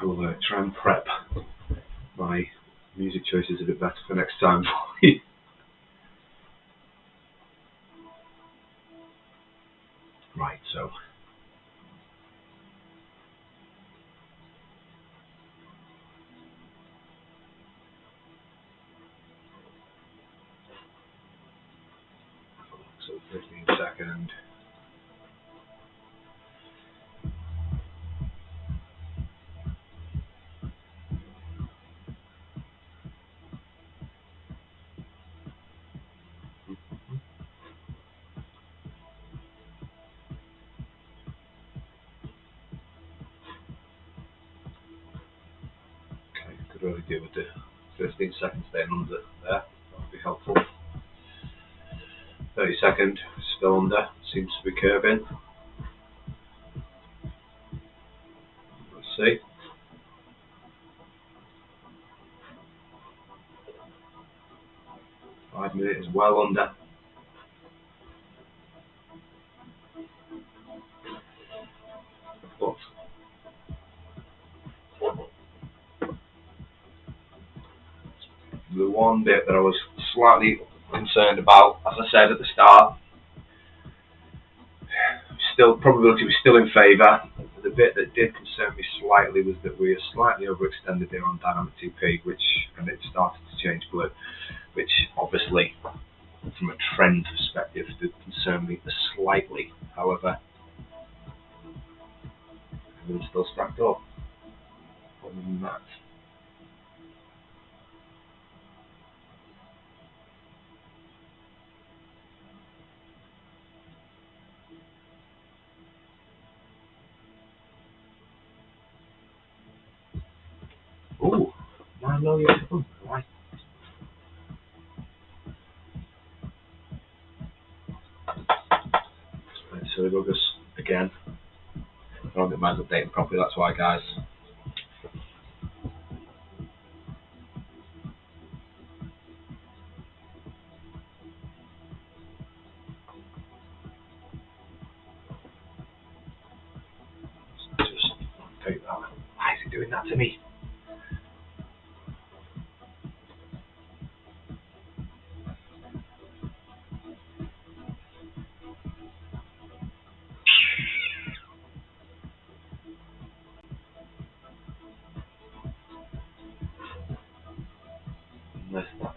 I will try and prep my music choices a bit better for next time. Right, so so 15 second. Okay, could really do with the 15 seconds staying under there. That would be helpful. 30 second, still under, seems to be curving. Let's see. 5 minute is well under. But the one bit that I was slightly concerned about, as I said at the start, still probability was still in favour. The bit that did concern me slightly was that we are slightly overextended here on dynamic TP, and it started to change blue, which obviously from a trend perspective did concern me slightly. However, everything's still stacked up. Other than that, ooh, my low yet to come. Right. So we go this again. I don't think mine's updating properly, that's why, guys. Just take that. Why is he doing that to me? Unless that's...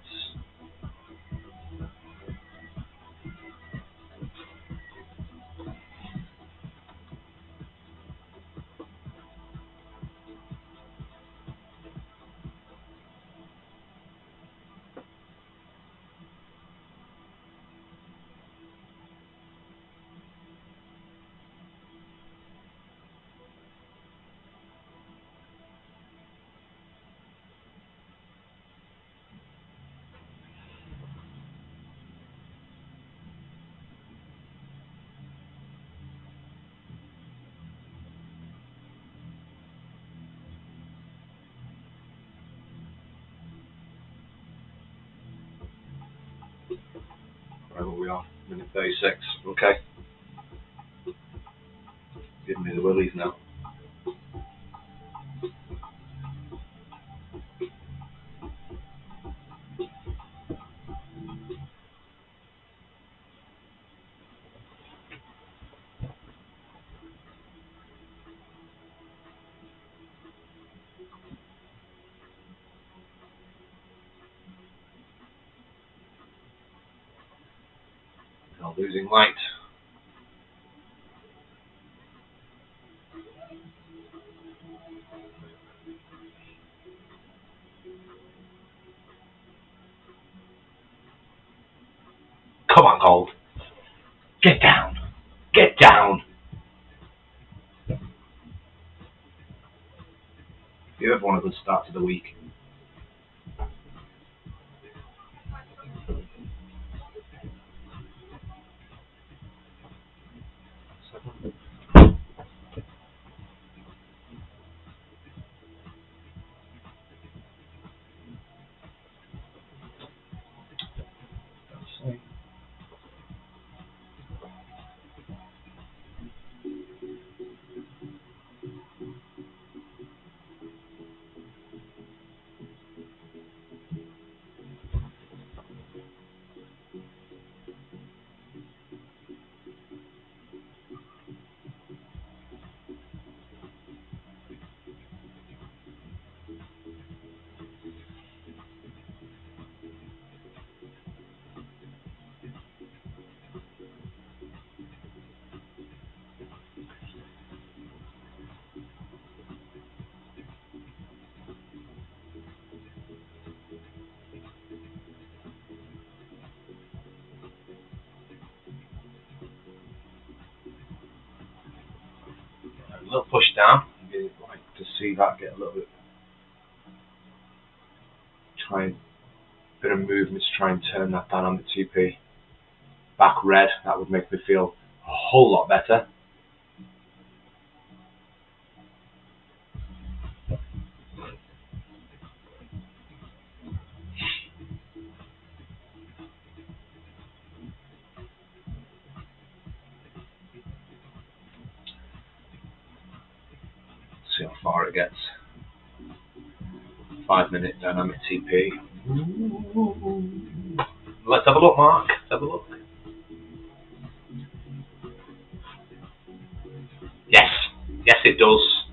Where we are, minute 36. Okay. Giving me the willies now. Now losing light. Come on, Gold. Get down. Get down. You have one of us start to the week. A little push down. You'd like to see that get a little bit. Try and bit of movement to try and turn that dynamic TP back red. That would make me feel a whole lot better. See how far it gets. 5-minute dynamic TP. Let's have a look, Mark. Let's have a look. Yes. Yes, it does.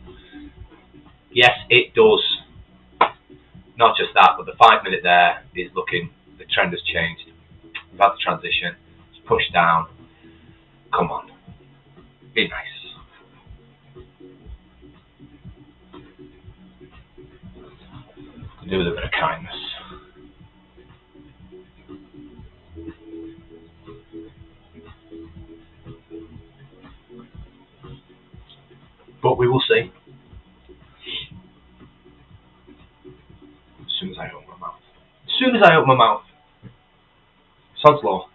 Yes, it does. Not just that, but the 5-minute there is looking, the trend has changed. We've had the transition. It's pushed down. Come on. Be nice. Do with a bit of kindness. But we will see. As soon as I open my mouth. As soon as I open my mouth. Sod's law.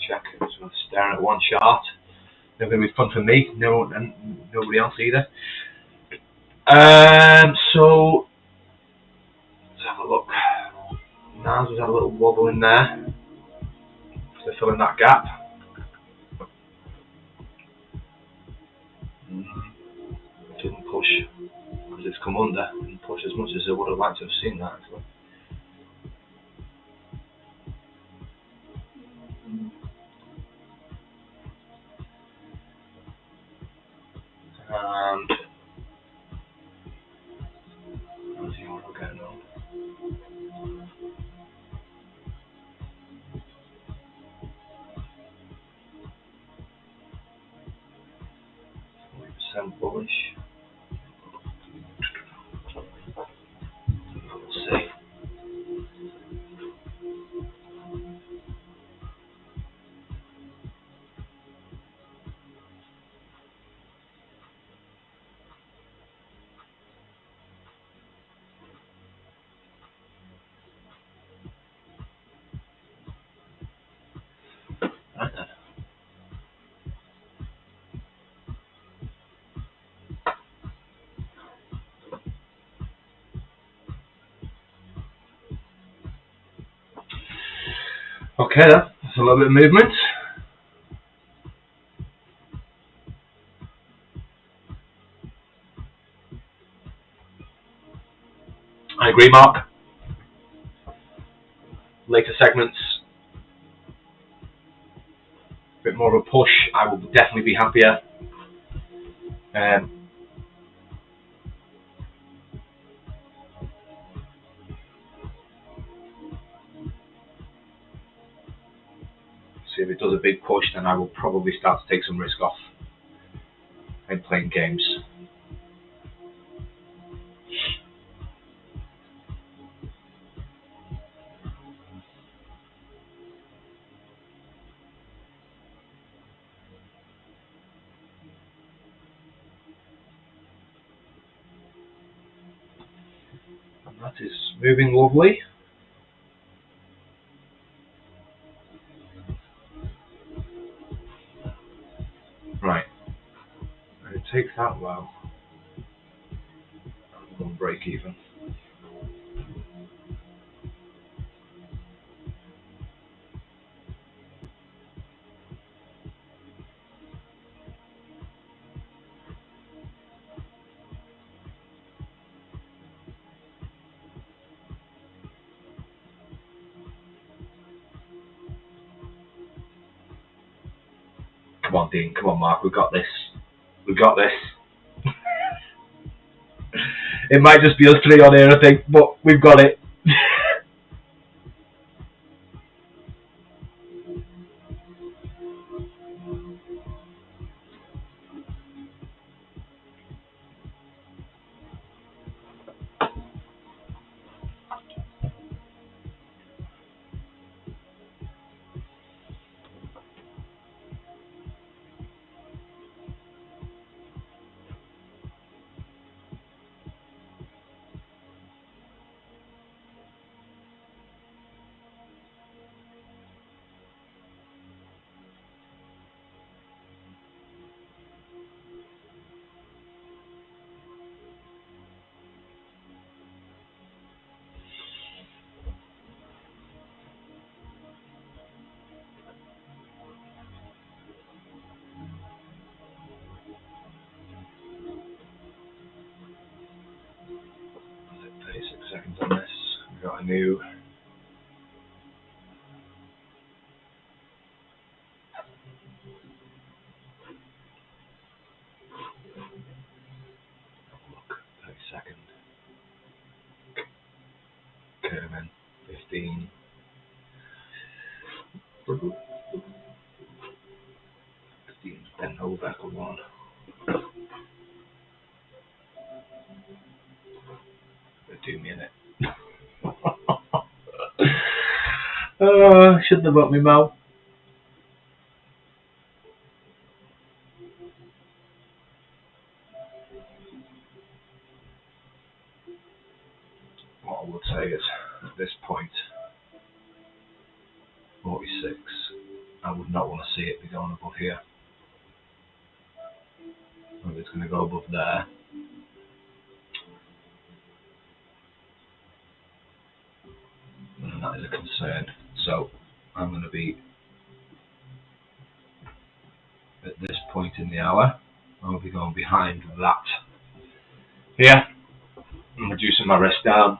Check. So I'm staring at one chart. Never going to be fun for me. No, and nobody else either. So let's have a look. Nas has had a little wobble in there. So filling that gap. Didn't push because it's come under. Didn't push as much as I would have liked to have seen that actually. And how's the oil getting on? bullish. We'll see. Right then. Okay then, that's a little bit of movement. I agree, Mark. Later segments, a bit more of a push, I will definitely be happier. So if it does a big push, then I will probably start to take some risk off in playing games. And that is moving lovely. Right. And it takes that well. One break even. Come on, Dean. Come on, Mark. We've got this. We've got this. It might just be us three on here, I think, but we've got it. Seconds on this. We've got a new look, 30-second curve in 15. 15 bent over for one. Do me in it. Shouldn't have got me mouth. What I would say is, at this point, 46, I would not want to see it be going above here. If it's going to go above there, then that is a concern. So I'm going to be at this point in the hour. I'll be going behind that here. I'm reducing my risk down.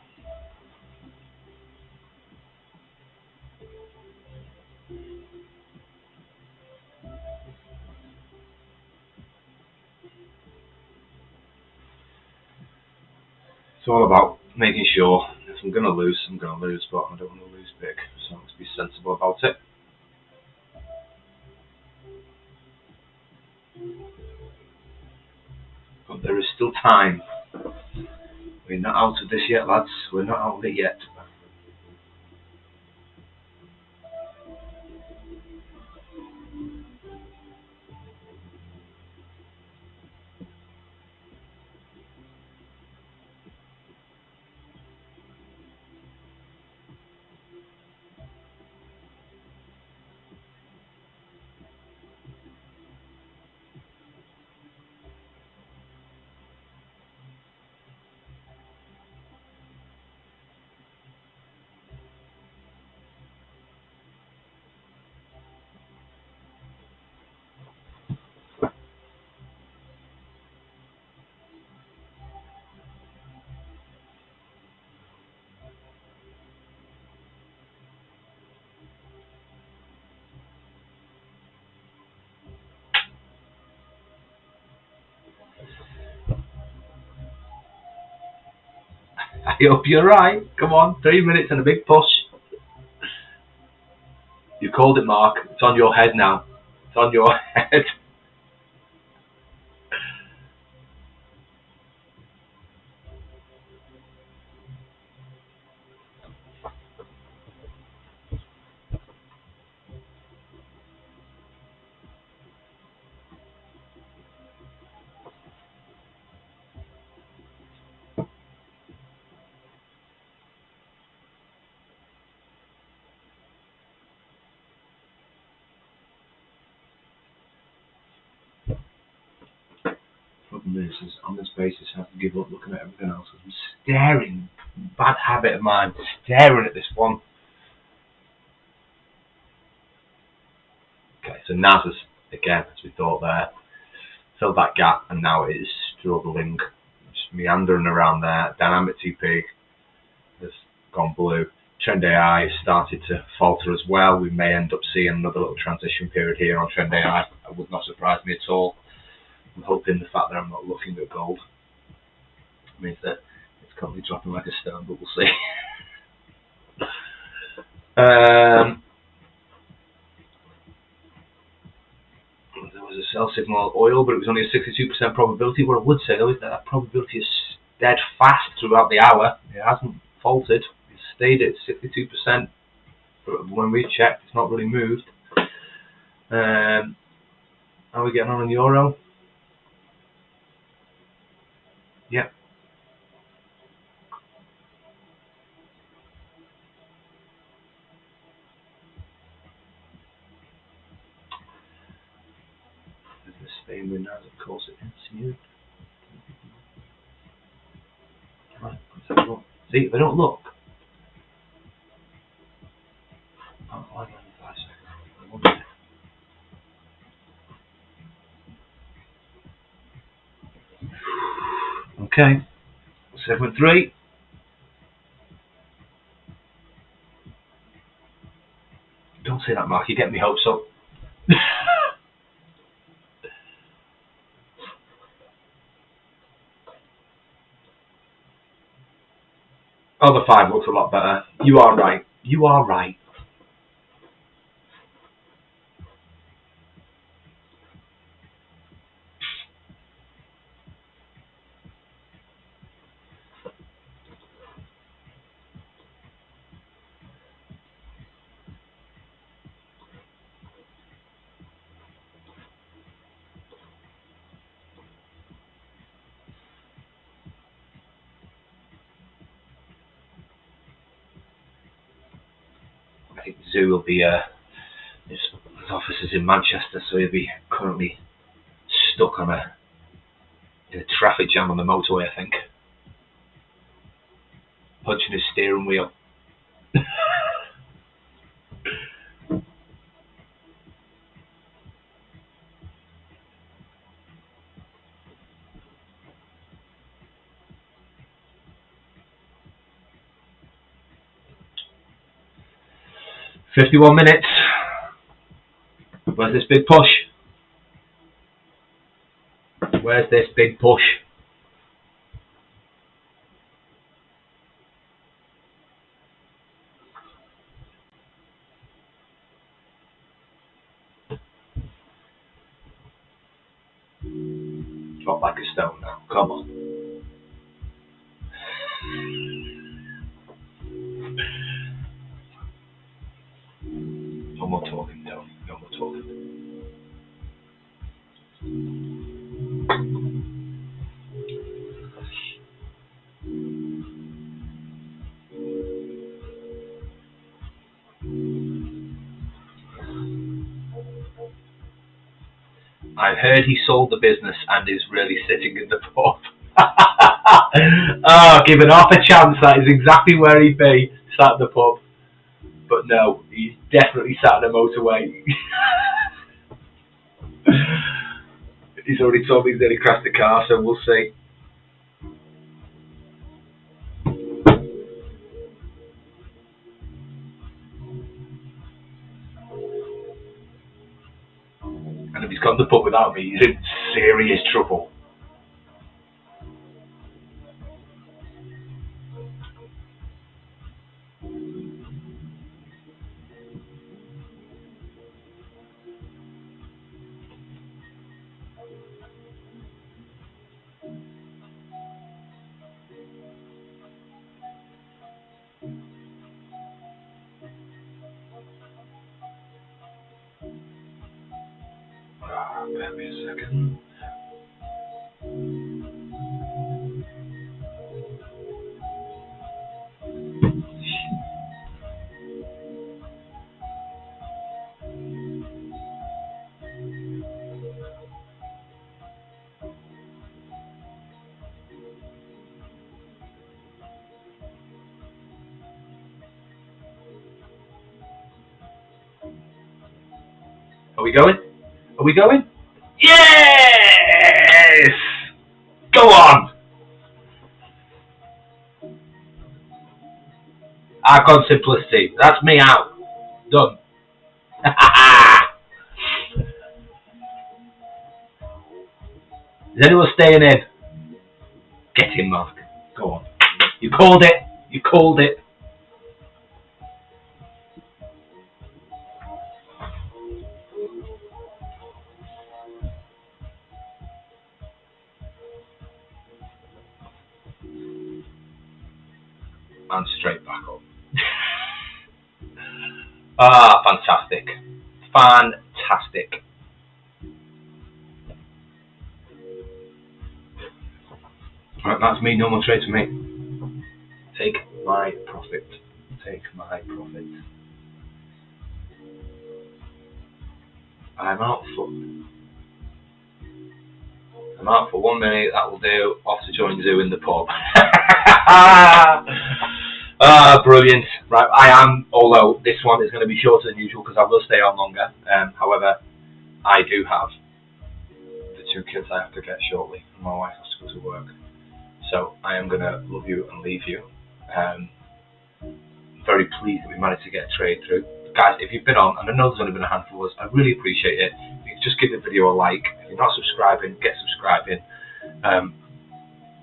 It's all about making sure if I'm going to lose, I'm going to lose, but I don't want to lose big, so let's be sensible about it. but there is still time. We're not out of this yet, lads. We're not out of it yet. I hope you're right. Come on, 3 minutes and a big push. You called it, Mark. It's on your head now. It's on your head. Problem is on this basis, I have to give up looking at everything else. I'm staring. Bad habit of mine. Staring at this one. Okay, so Naz has, again, as we thought there, filled that gap, and now it is struggling. Just meandering around there. Dynamic TP has gone blue. Trend AI has started to falter as well. We may end up seeing another little transition period here on Trend AI. That would not surprise me at all. I'm hoping the fact that I'm not looking at gold means that it's currently dropping like a stone, but we'll see. There was a sell signal on oil, but it was only a 62% probability. What I would say though is that that probability is steadfast throughout the hour. It hasn't faltered. It's stayed at 62%. But when we checked, it's not really moved. How are we getting on euro? Yep. There's the Spain window, of course it is. You. Right, let's have a look. See, they don't look. Oh, why don't I 5 seconds? Okay. Segment 3. Don't say that, Mark. You get me hopes up. Oh, the 5 looks a lot better. You are right. You are right. I think Zoo will be his office is in Manchester, so he'll be currently stuck on in a traffic jam on the motorway, I think. Punching his steering wheel. 51 minutes. Where's this big push? Where's this big push? Drop like a stone now. Come on. No more talking, Tony. No more talking. I've heard he sold the business and is really sitting in the pub. Oh, given half a chance, that is exactly where he'd be, sat in the pub. But no, he's definitely sat on a motorway. He's already told me he's nearly crashed the car, so we'll see. And if he's gone to the pub without me, he's in serious trouble. Bear me a second. Are we going? Are we going? Yes! Go on! Icon simplicity. That's me out. Done. Is anyone staying in? Get in, Mark. Go on. You called it. You called it. And straight back up. Ah, fantastic. Fantastic. Right, that's me, no more trade for me. Take my profit. Take my profit. I'm out for 1 minute, that will do. Off to join Zoo in the pub. Brilliant. Right, I am, although this one is going to be shorter than usual because I will stay on longer. However, I do have the 2 kids I have to get shortly, and my wife has to go to work. So I am going to love you and leave you. Very pleased that we managed to get a trade through. Guys, if you've been on, and I know there's only been a handful of us, I really appreciate it. If you just give the video a like. If you're not subscribing, get subscribing.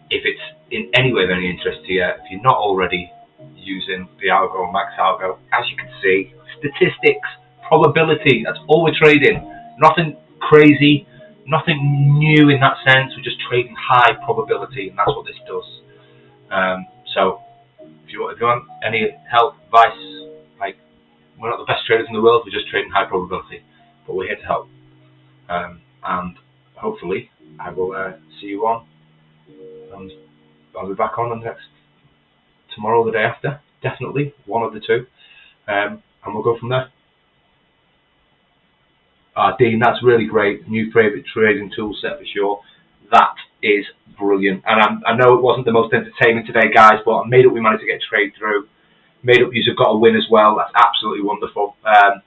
If it's in any way of any interest to you, if you're not already using the algo, MaxAlgo, as you can see, statistics, probability, that's all we're trading. Nothing crazy, nothing new in that sense. We're just trading high probability, and that's what this does. So if you want any help, advice, like, we're not the best traders in the world, we're just trading high probability, but we're here to help. And hopefully I will see you on, and I'll be back on the next, tomorrow or the day after, definitely, one of the two, and we'll go from there. Dean, that's really great. New favourite trading tool set for sure. That is brilliant. And I know it wasn't the most entertaining today, guys, but I made up we managed to get a trade through. Made up you've got a win as well. That's absolutely wonderful. And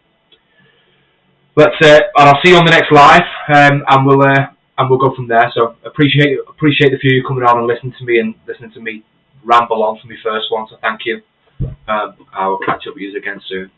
I'll see you on the next live, and we'll go from there. So appreciate the few coming on and listening to me ramble on for my first one. So thank you. I will catch up with you again soon.